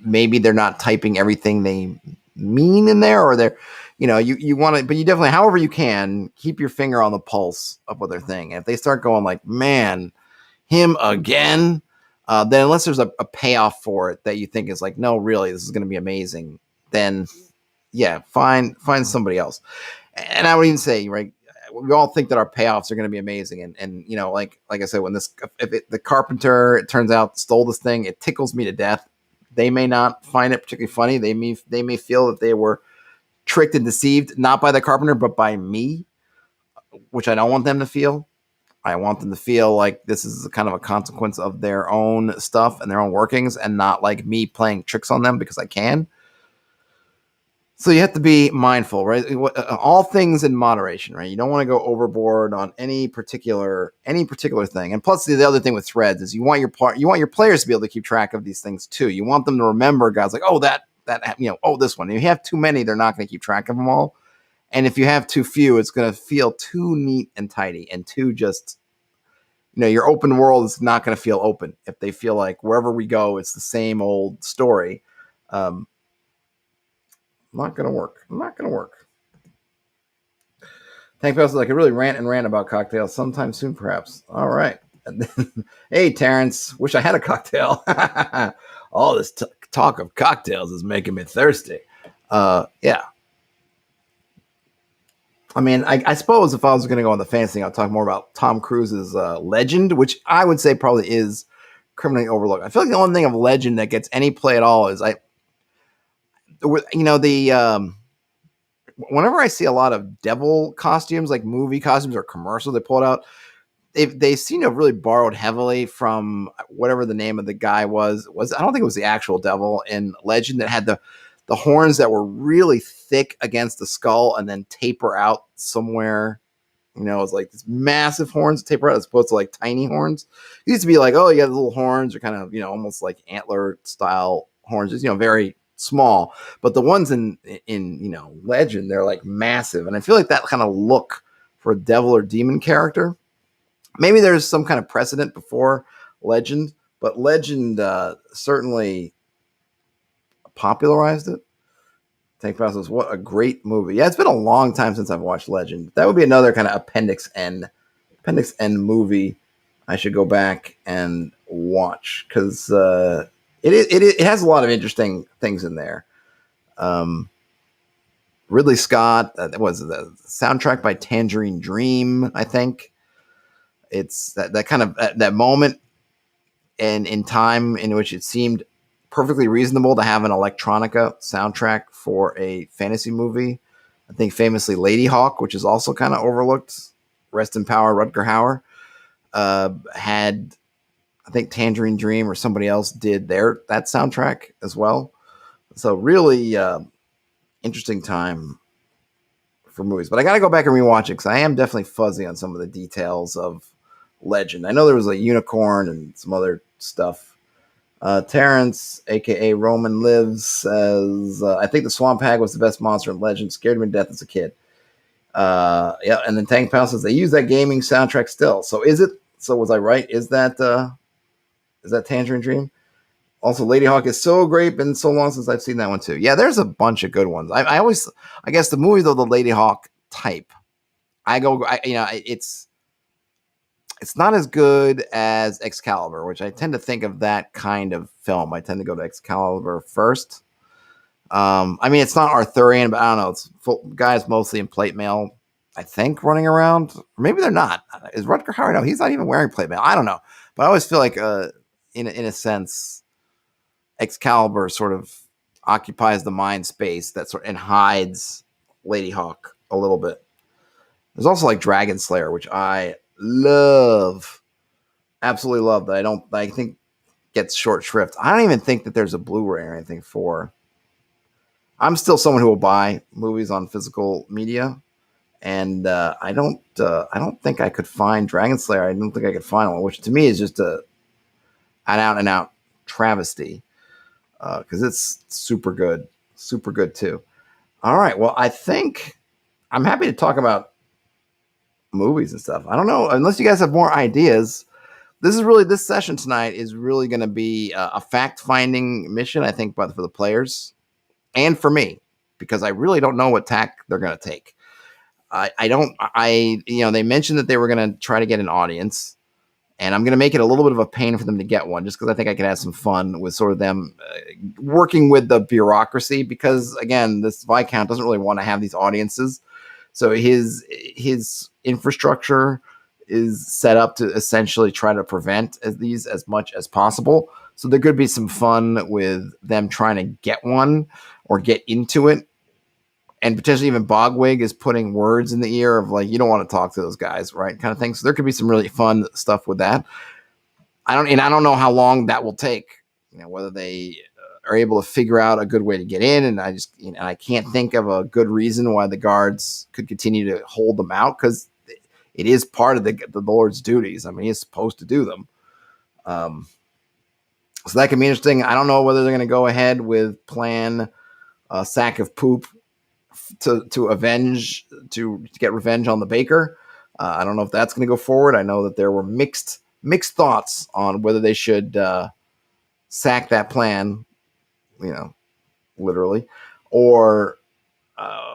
maybe they're not typing everything they mean in there, or they're you want to, but you definitely, however you can, keep your finger on the pulse of what they're thinking. If they start going like, man, him again, then unless there's a payoff for it that you think is like, no, really, this is going to be amazing, then yeah, find somebody else. And I would even say, right, we all think that our payoffs are going to be amazing, and like I said, when the carpenter, it turns out, stole this thing, it tickles me to death. They may not find it particularly funny. They may feel that they were tricked and deceived, not by the carpenter, but by me, which I don't want them to feel. I want them to feel like this is kind of a consequence of their own stuff and their own workings, and not like me playing tricks on them because I can. So you have to be mindful, right? All things in moderation, right? You don't want to go overboard on any particular thing. And plus, the other thing with threads is you want your players to be able to keep track of these things too. You want them to remember, guys, like, oh, this one. If you have too many, they're not going to keep track of them all. And if you have too few, it's going to feel too neat and tidy and too just, your open world is not going to feel open if they feel like wherever we go, it's the same old story. Not gonna work. Not gonna work. Tank Pals, I could really rant and rant about cocktails sometime soon, perhaps. All right. Hey, Terrence. Wish I had a cocktail. All this talk of cocktails is making me thirsty. Yeah. I mean, I suppose if I was going to go on the fancy thing, I'll talk more about Tom Cruise's Legend, which I would say probably is criminally overlooked. I feel like the only thing of Legend that gets any play at all is the whenever I see a lot of devil costumes, like movie costumes or commercials they pulled out, they seem to have really borrowed heavily from whatever the name of the guy was. I don't think it was the actual devil in Legend that had the horns that were really thick against the skull and then taper out somewhere. You know, it's like this massive horns taper out as opposed to like tiny horns. It used to be like, oh, you got little horns, or kind of, almost like antler style horns, just, very small. But the ones in Legend, they're like massive. And I feel like that kind of look for a devil or demon character, maybe there's some kind of precedent before Legend, but Legend certainly popularized it. Tank Process, what a great movie. Yeah, it's been a long time since I've watched Legend. That would be another kind of Appendix N movie I should go back and watch, because it has a lot of interesting things in there. Ridley Scott, was the soundtrack by Tangerine Dream, I think. It's that kind of that moment and in time in which it seemed perfectly reasonable to have an electronica soundtrack for a fantasy movie. I think famously Lady Hawk, which is also kind of overlooked, rest in power, Rutger Hauer, had, I think Tangerine Dream or somebody else did that soundtrack as well. So really interesting time for movies. But I got to go back and rewatch it because I am definitely fuzzy on some of the details of Legend. I know there was a unicorn and some other stuff. Terrence, aka Roman Lives, says, I think the Swamp Hag was the best monster in Legend. Scared me to death as a kid. Yeah, and then Tank Pal says they use that gaming soundtrack still. So is it? So was I right? Is that Tangerine Dream? Also, Lady Hawk is so great. Been so long since I've seen that one too. Yeah, there's a bunch of good ones. I guess the movies of the Lady Hawk type, it's not as good as Excalibur, which I tend to think of that kind of film. I tend to go to Excalibur first. I mean, it's not Arthurian, but I don't know. It's guys mostly in plate mail, I think, running around. Or maybe they're not. Is Rutger Hauer? No, he's not even wearing plate mail. I don't know. But I always feel like, in a sense, Excalibur sort of occupies the mind space and hides Lady Hawk a little bit. There's also like Dragon Slayer, which I love, absolutely love, that I think gets short shrift. I don't even think that there's a Blu-ray or anything for. I'm still someone who will buy movies on physical media, and I don't think I could find Dragon Slayer. I don't think I could find one, which to me is just an out and out travesty, because it's super good too. All right, well, I think I'm happy to talk about movies and stuff. I don't know, unless you guys have more ideas. This session tonight is really going to be a fact-finding mission, I think, for the players and for me, because I really don't know what tack they're going to take. They mentioned that they were going to try to get an audience, and I'm going to make it a little bit of a pain for them to get one, just because I think I could have some fun with sort of them working with the bureaucracy, because again, this Viscount doesn't really want to have these audiences. So his infrastructure is set up to essentially try to prevent these as much as possible. So there could be some fun with them trying to get one or get into it. And potentially even Bogwig is putting words in the ear of like, you don't want to talk to those guys, right? Kind of thing. So there could be some really fun stuff with that. I don't know how long that will take, whether they are able to figure out a good way to get in. And I can't think of a good reason why the guards could continue to hold them out, because it is part of the Lord's duties. I mean, he's supposed to do them. So that can be interesting. I don't know whether they're going to go ahead with plan a sack of poop to get revenge on the baker. I don't know if that's going to go forward. I know that there were mixed thoughts on whether they should sack that plan, literally, or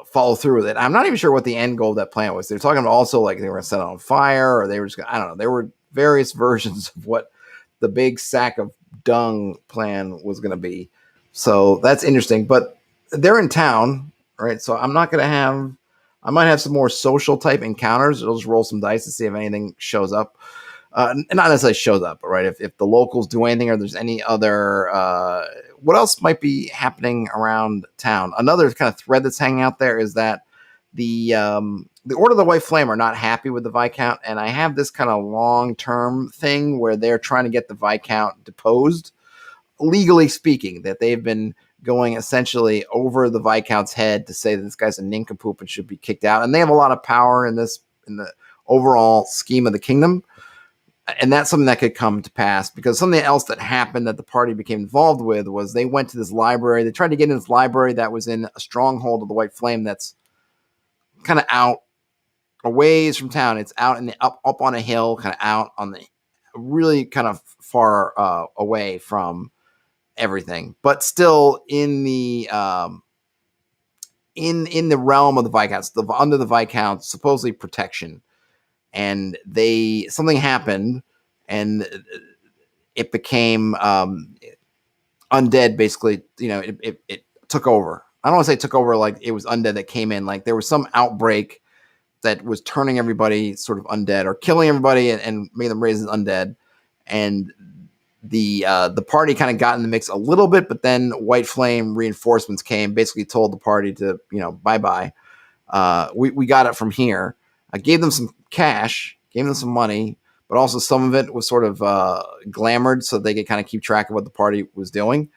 follow through with it. I'm not even sure what the end goal of that plan was. They're talking about also like they were going to set it on fire, or they were just, I don't know. There were various versions of what the big sack of dung plan was going to be. So that's interesting. But they're in town, right? So I'm not going to have. I might have some more social type encounters. I'll just roll some dice to see if anything shows up. Not necessarily shows up, right? If the locals do anything, or there's any other, what else might be happening around town? Another kind of thread that's hanging out there is that the Order of the White Flame are not happy with the Viscount, and I have this kind of long-term thing where they're trying to get the Viscount deposed, legally speaking, that they've been going essentially over the Viscount's head to say that this guy's a nincompoop and should be kicked out, and they have a lot of power in the overall scheme of the kingdom. And that's something that could come to pass, because something else that happened that the party became involved with was they went to this library. They tried to get in this library that was in a stronghold of the White Flame that's kind of out a ways from town. It's out in the up on a hill, kind of out on the really kind of far away from everything, but still in the in the realm of the Viscounts, under the Viscounts, supposedly protection. And something happened, and it became undead. Basically, it took over. I don't want to say took over like it was undead that came in. Like there was some outbreak that was turning everybody sort of undead, or killing everybody and making them raise as undead. And the party kind of got in the mix a little bit, but then White Flame reinforcements came, basically told the party to bye-bye. We got it from here. I gave them some cash, gave them some money, but also some of it was sort of glamored so they could kind of keep track of what the party was doing,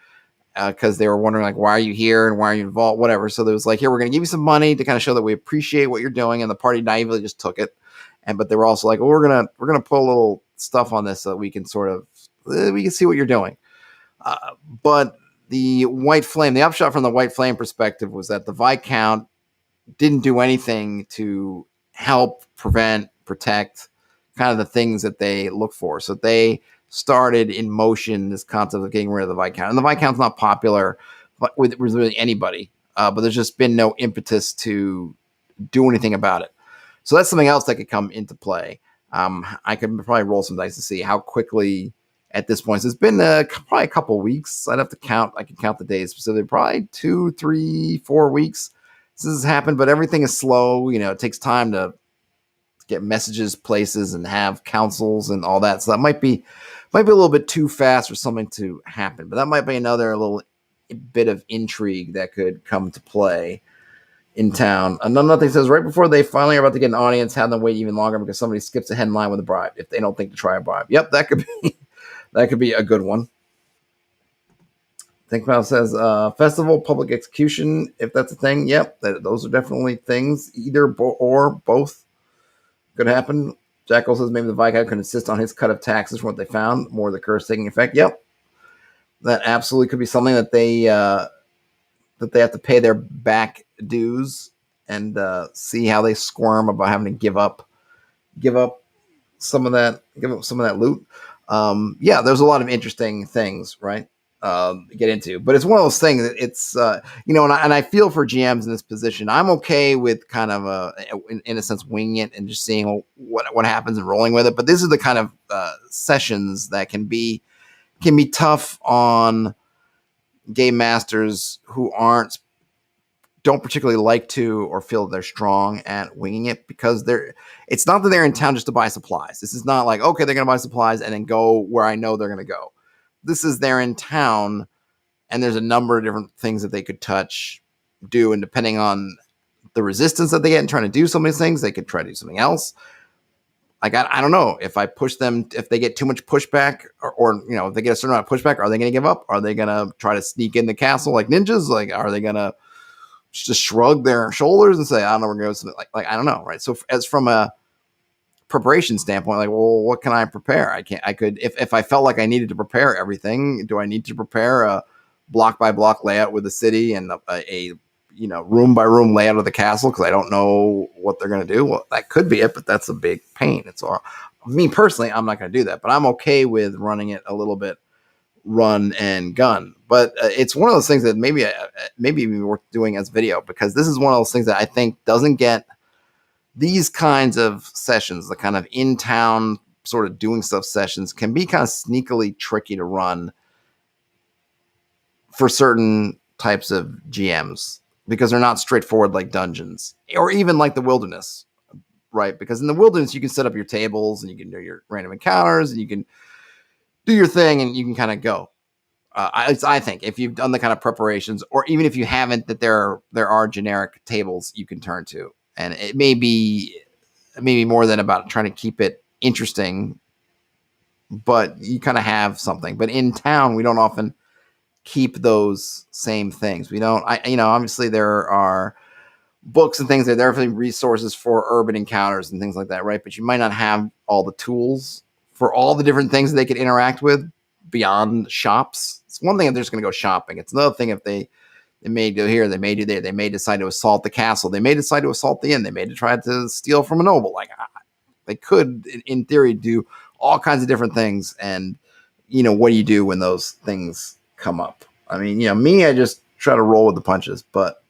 because they were wondering, like, why are you here and why are you involved, whatever. So there was like, here, we're going to give you some money to kind of show that we appreciate what you're doing, and the party naively just took it. But they were also like, well, we're gonna put a little stuff on this so that we can sort of we can see what you're doing. But the White Flame, the upshot from the White Flame perspective was that the Viscount didn't do anything to help, prevent, protect kind of the things that they look for. So they started in motion this concept of getting rid of the Viscount. And the Viscount's not popular with really anybody, but there's just been no impetus to do anything about it. So that's something else that could come into play. I could probably roll some dice to see how quickly at this point. So it's been probably a couple weeks. I'd have to count. I can count the days specifically. Probably 2, 3, 4 weeks since this has happened, but everything is slow. It takes time to get messages, places, and have councils and all that. So that might be a little bit too fast for something to happen. But that might be another little bit of intrigue that could come to play in town. Another thing says, right before they finally are about to get an audience, have them wait even longer because somebody skips ahead in line with a bribe if they don't think to try a bribe. Yep, that could be a good one. Think about says festival, public execution, if that's a thing. Yep, those are definitely things. Either or both could happen. Jackal says maybe the Viscount could insist on his cut of taxes from what they found, more of the curse taking effect. Yep, that absolutely could be something that they have to pay their back dues, and see how they squirm about having to give up some of that loot. There's a lot of interesting things, right? Get into, but it's one of those things that it's and I feel for GMs in this position. I'm okay with kind of in a sense winging it and just seeing what happens and rolling with it. But this is the kind of sessions that can be tough on game masters who don't particularly like to or feel they're strong at winging it, because it's not that they're in town just to buy supplies. This is not like, okay, they're going to buy supplies and then go where I know they're going to go. This is they're in town, and there's a number of different things that they could do, and depending on the resistance that they get in trying to do some of these things, they could try to do something else. Like, I don't know, if I push them, if they get too much pushback, or if they get a certain amount of pushback, are they going to give up? Are they going to try to sneak in the castle like ninjas? Like, are they going to just shrug their shoulders and say, I don't know, we're going to go something like I don't know, right? So as from a preparation standpoint, like, well, what can I prepare? I could, if I felt like I needed to prepare everything, do I need to prepare a block by block layout with the city and a room by room layout of the castle because I don't know what they're going to do? Well, that could be it, but that's a big pain. It's all me personally, I'm not going to do that, but I'm okay with running it a little bit run and gun. But it's one of those things that maybe even worth doing as video, because this is one of those things that I think doesn't get these kinds of sessions, the kind of in town sort of doing stuff sessions, can be kind of sneakily tricky to run for certain types of GMs because they're not straightforward like dungeons or even like the wilderness, right? Because in the wilderness, you can set up your tables and you can do your random encounters and you can do your thing and you can kind of go. I think if you've done the kind of preparations, or even if you haven't, that there are generic tables you can turn to, and it may be more than about trying to keep it interesting, but you kind of have something. But in town, we don't often keep those same things. We don't. Obviously there are books and things. There are definitely resources for urban encounters and things like that, right? But you might not have all the tools for all the different things that they could interact with beyond shops. It's one thing if they're just going to go shopping. It's another thing if they may go here, they may do there. They may decide to assault the castle. They may decide to assault the inn. They may try to steal from a noble. Like they could, in theory, do all kinds of different things. And what do you do when those things come up? I mean, me, I just try to roll with the punches, but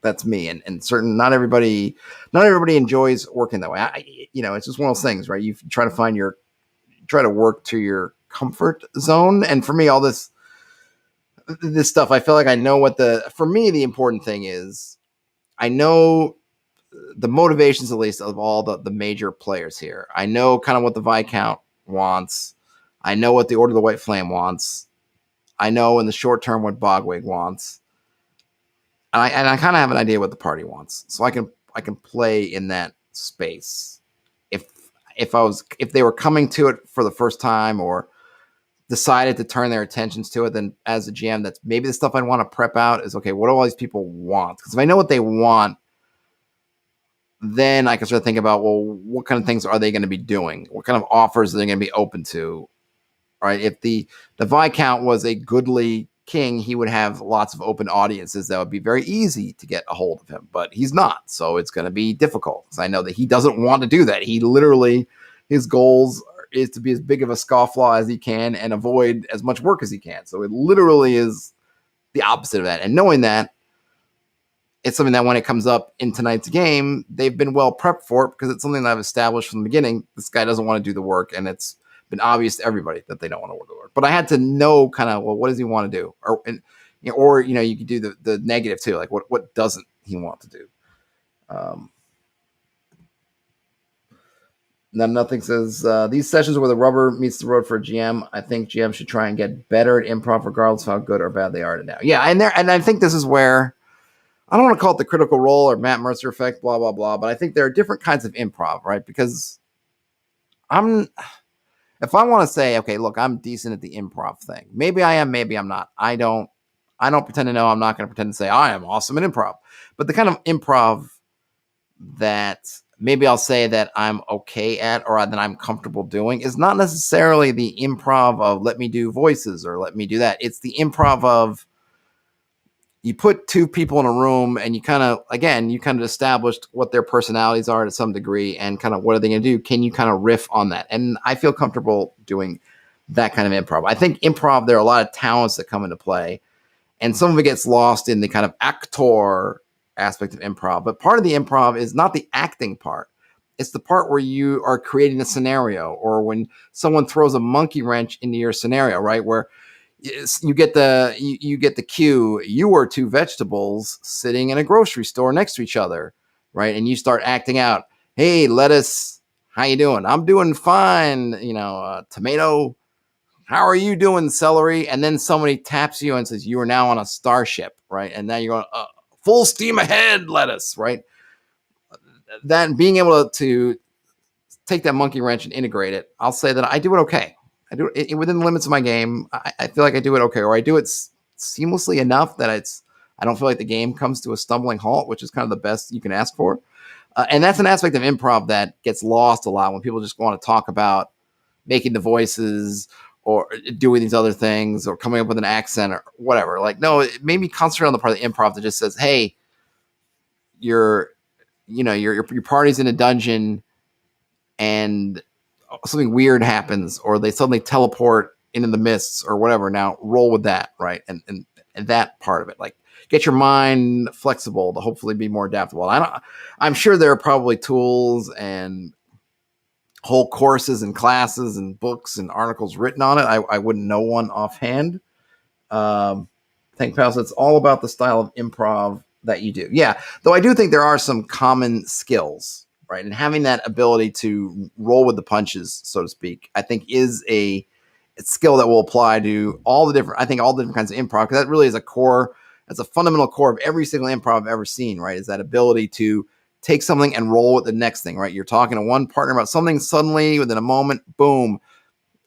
that's me. And certain, not everybody enjoys working that way. It's just one of those things, right? You try to work to your comfort zone. And for me, all this stuff, I feel like I know for me, the important thing is I know the motivations, at least, of all the major players here. I know kind of what the Viscount wants. I know what the Order of the White Flame wants. I know in the short term what Bogwig wants. And I kind of have an idea what the party wants. So I can play in that space. If they were coming to it for the first time or decided to turn their attentions to it, then as a GM, that's maybe the stuff I'd want to prep out is, okay, what do all these people want? Because if I know what they want, then I can start thinking about, well, what kind of things are they going to be doing? What kind of offers are they going to be open to? Right? If the Viscount was a goodly king, he would have lots of open audiences that would be very easy to get a hold of him, but he's not. So it's going to be difficult, because I know that he doesn't want to do that. He literally, his goals is to be as big of a scofflaw as he can and avoid as much work as he can. So it literally is the opposite of that. And knowing that, it's something that when it comes up in tonight's game, they've been well prepped for it, because it's something that I've established from the beginning. This guy doesn't want to do the work, and it's been obvious to everybody that they don't want to do the work. But I had to know kind of, well, what does he want to do? Or you could do the negative too. Like what doesn't he want to do? Now, nothing says these sessions where the rubber meets the road for a GM. I think GM should try and get better at improv, regardless of how good or bad they are now. Yeah, and I think this is where, I don't want to call it the Critical Role or Matt Mercer effect, blah blah blah, but I think there are different kinds of improv, right? Because if I want to say, okay, look, I'm decent at the improv thing. Maybe I am, maybe I'm not. I don't pretend to know. I'm not going to pretend to say I am awesome at improv. But the kind of improv that maybe I'll say that I'm okay at, or that I'm comfortable doing, is not necessarily the improv of let me do voices or let me do that. It's the improv of, you put two people in a room and you kind of established what their personalities are to some degree and kind of what are they going to do. Can you kind of riff on that? And I feel comfortable doing that kind of improv. I think improv, there are a lot of talents that come into play, and some of it gets lost in the kind of actor aspect of improv. But part of the improv is not the acting part. It's the part where you are creating a scenario, or when someone throws a monkey wrench into your scenario, right? Where you get the cue. You were two vegetables sitting in a grocery store next to each other, right? And you start acting out. Hey, lettuce, how you doing? I'm doing fine. Tomato, how are you doing, celery? And then somebody taps you and says, you are now on a starship, right? And now you're going, full steam ahead, lettuce, right? That being able to take that monkey wrench and integrate it, I'll say that I do it okay. I do it within the limits of my game. I feel like I do it okay, or I do it seamlessly enough that I don't feel like the game comes to a stumbling halt, which is kind of the best you can ask for. And that's an aspect of improv that gets lost a lot when people just want to talk about making the voices or doing these other things or coming up with an accent or whatever. Like, no, it made me concentrate on the part of the improv that just says, hey, your party's in a dungeon and something weird happens, or they suddenly teleport into the mists or whatever. Now roll with that, right? And that part of it, like get your mind flexible to hopefully be more adaptable. I'm sure there are probably tools and whole courses and classes and books and articles written on it. I wouldn't know one offhand. I think, Pals, it's all about the style of improv that you do. Yeah, though I do think there are some common skills, right? And having that ability to roll with the punches, so to speak, I think is a skill that will apply to all the different kinds of improv, because that really is that's a fundamental core of every single improv I've ever seen, right? Is that ability to take something and roll with the next thing, right? You're talking to one partner about something, suddenly within a moment, boom,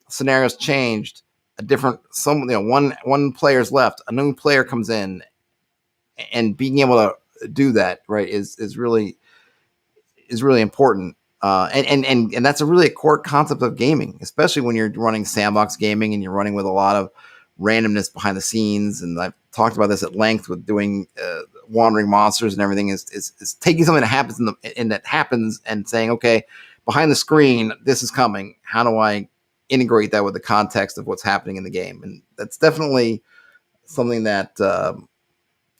scenarios changed. One player's left, a new player comes in, and being able to do that, right, is really important. And that's a core concept of gaming, especially when you're running sandbox gaming and you're running with a lot of randomness behind the scenes. And I've talked about this at length with doing wandering monsters and everything. Is taking something that happens and saying, okay, behind the screen, this is coming. How do I integrate that with the context of what's happening in the game? And that's definitely something that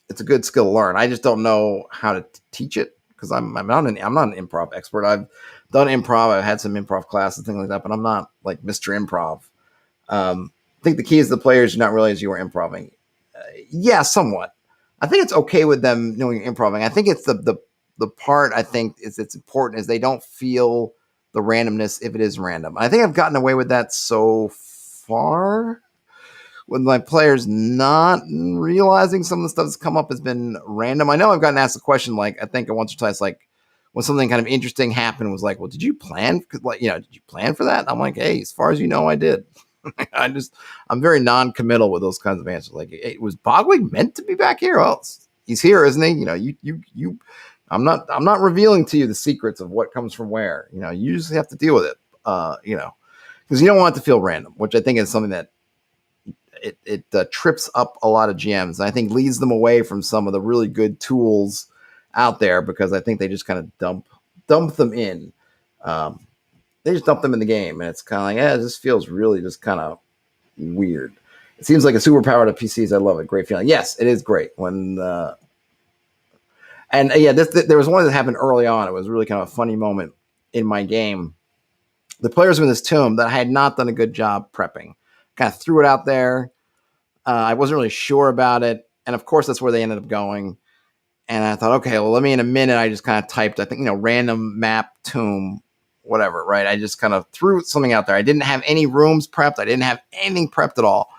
it's a good skill to learn. I just don't know how to teach it, because I'm not an improv expert. I've done improv. I've had some improv classes, things like that, but I'm not like Mr. Improv. I think the key is the players do not realize you are improving. Yeah, somewhat. I think it's okay with them knowing you're improving. I think it's the part I think it's important is they don't feel the randomness if it is random. I think I've gotten away with that so far, with my players not realizing some of the stuff that's come up has been random. I know I've gotten asked a question, like, I think once or twice, like, when something kind of interesting happened, was like, well, did you plan? Like, did you plan for that? And I'm like, hey, as far as you know, I did. I'm very non-committal with those kinds of answers. Like, hey, was Bogwig meant to be back here? Well, he's here, isn't he? I'm not revealing to you the secrets of what comes from where. You just have to deal with it. Because you don't want it to feel random, which I think is something that it trips up a lot of GMs, and I think leads them away from some of the really good tools out there, because I think they just kind of dump them in. They just dump them in the game, and it's kind of like, yeah, this feels really just kind of weird. It seems like a superpower to PCs. I love it. Great feeling. Yes, it is great when. There was one that happened early on. It was really kind of a funny moment in my game. The players were in this tomb that I had not done a good job prepping. Kind of threw it out there. I wasn't really sure about it. And of course, that's where they ended up going. And I thought, okay, well, let me in a minute. I just kind of typed, I think, random map tomb, whatever, right? I just kind of threw something out there. I didn't have any rooms prepped. I didn't have anything prepped at all.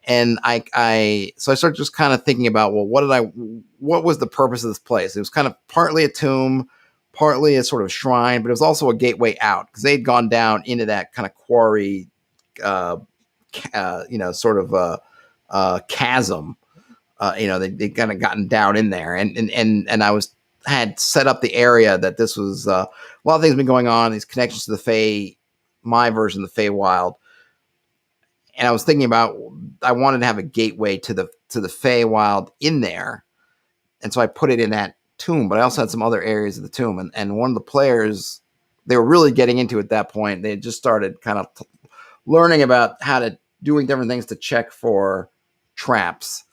And so I started just kind of thinking about, well, what was the purpose of this place? It was kind of partly a tomb, partly a sort of shrine, but it was also a gateway out, because they'd gone down into that kind of quarry, sort of chasm. They kind of gotten down in there, and I had set up the area that this was a lot of things have been going on, these connections to the Fey, my version of the Feywild. And I was thinking about, I wanted to have a gateway to the Feywild in there, and so I put it in that tomb. But I also had some other areas of the tomb, and one of the players, they were really getting into it at that point. They had just started kind of learning about how to doing different things to check for traps,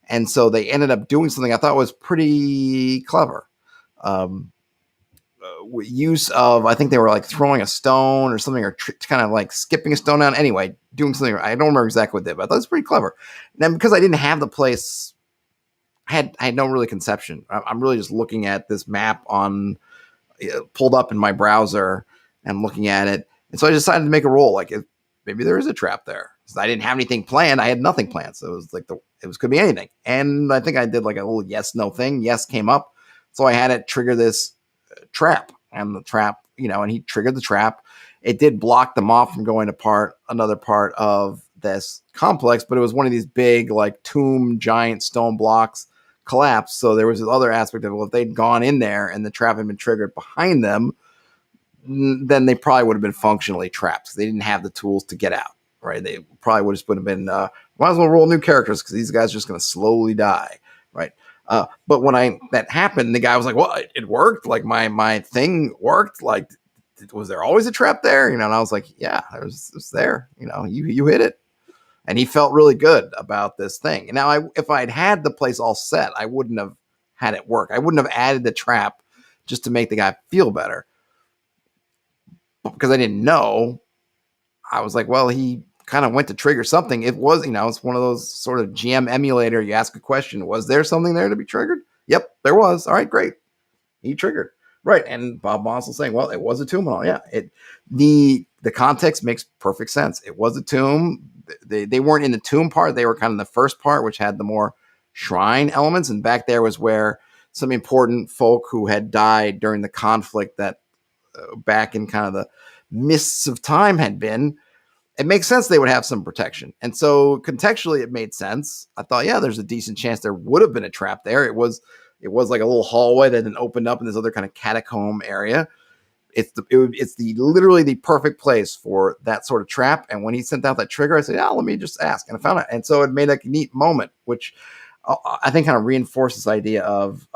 and so they ended up doing something I thought was pretty clever. Use of, I think they were like throwing a stone or something, or kind of like skipping a stone down. Anyway, doing something. I don't remember exactly what they did, but I thought it was pretty clever. And then, because I didn't have the place, I had no really conception. I'm really just looking at this map pulled up in my browser and looking at it. And so I decided to make a roll. Like, maybe there is a trap there. I didn't have anything planned. I had nothing planned. So it was like could be anything. And I think I did like a little yes, no thing. Yes came up. So I had it trigger this trap, and the trap, and he triggered the trap. It did block them off from going to another part of this complex, but it was one of these big, like, tomb giant stone blocks collapsed. So there was this other aspect of, well, if they'd gone in there and the trap had been triggered behind them, then they probably would have been functionally trapped, because they didn't have the tools to get out, right? They probably would have been, might as well roll new characters, because these guys are just going to slowly die, right? But when that happened, the guy was like, well, it worked. Like, my thing worked. Like, was there always a trap there? And I was like, yeah, it was there. You hit it. And he felt really good about this thing. And now, if I'd had the place all set, I wouldn't have had it work. I wouldn't have added the trap just to make the guy feel better. But because I didn't know, I was like, well, he kind of went to trigger something. It was, it's one of those sort of GM emulator. You ask a question, was there something there to be triggered? Yep, there was. All right, great. He triggered. Right. And Bob Moss was saying, well, it was a tomb and all. Yeah. The context makes perfect sense. It was a tomb. They weren't in the tomb part. They were kind of the first part, which had the more shrine elements. And back there was where some important folk who had died during the conflict that back in kind of the mists of time had been. It makes sense they would have some protection. And so contextually, it made sense. I thought, yeah, there's a decent chance there would have been a trap there. It was like a little hallway that then opened up in this other kind of catacomb area. It's literally the perfect place for that sort of trap. And when he sent out that trigger, I said, yeah, let me just ask. And I found it. And so it made a neat moment, which I think kind of reinforced this idea of,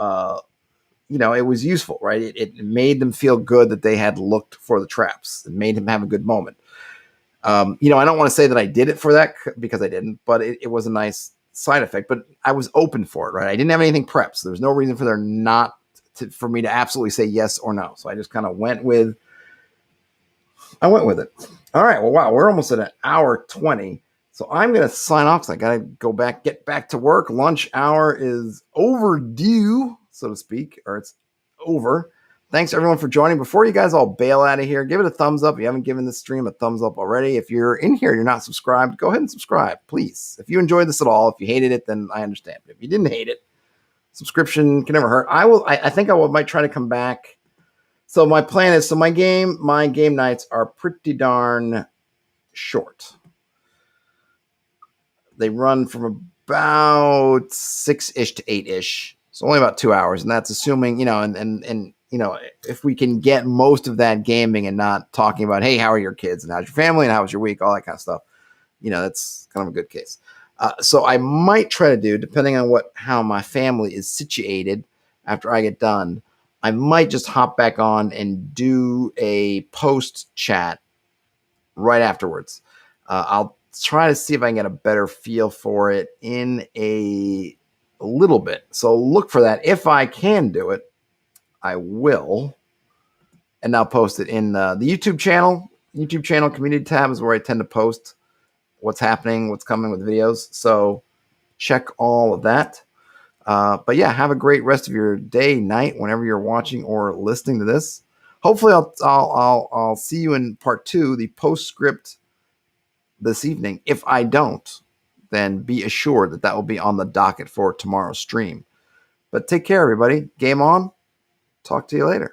it was useful, right? It made them feel good that they had looked for the traps. It made him have a good moment. I don't want to say that I did it for that because I didn't, but it was a nice side effect. But I was open for it, right? I didn't have anything prepped, so there was no reason for me to absolutely say yes or no. So I just kind of went with it. All right. Well, wow, we're almost at an hour 20. So I'm going to sign off because I got to get back to work. Lunch hour is overdue, so to speak, or it's over. Thanks, everyone, for joining. Before you guys all bail out of here, give it a thumbs up. If you haven't given this stream a thumbs up already. If you're in here and you're not subscribed, go ahead and subscribe, please. If you enjoyed this at all, if you hated it, then I understand. But if you didn't hate it, subscription can never hurt. I think I might try to come back. So my plan is, my game nights are pretty darn short. They run from about 6-ish to 8-ish. So only about 2 hours. And that's assuming, if we can get most of that gaming and not talking about, hey, how are your kids and how's your family and how was your week, all that kind of stuff, that's kind of a good case. So I might try to do, depending on how my family is situated after I get done, I might just hop back on and do a post chat right afterwards. I'll try to see if I can get a better feel for it in a little bit. So look for that. If I can do it, I will. And I'll post it in the YouTube channel. YouTube channel community tab is where I tend to post what's happening, what's coming with videos. So check all of that. But yeah, have a great rest of your day, night, whenever you're watching or listening to this. Hopefully I'll see you in part 2, the postscript this evening. If I don't, then be assured that will be on the docket for tomorrow's stream. But take care, everybody. Game on. Talk to you later.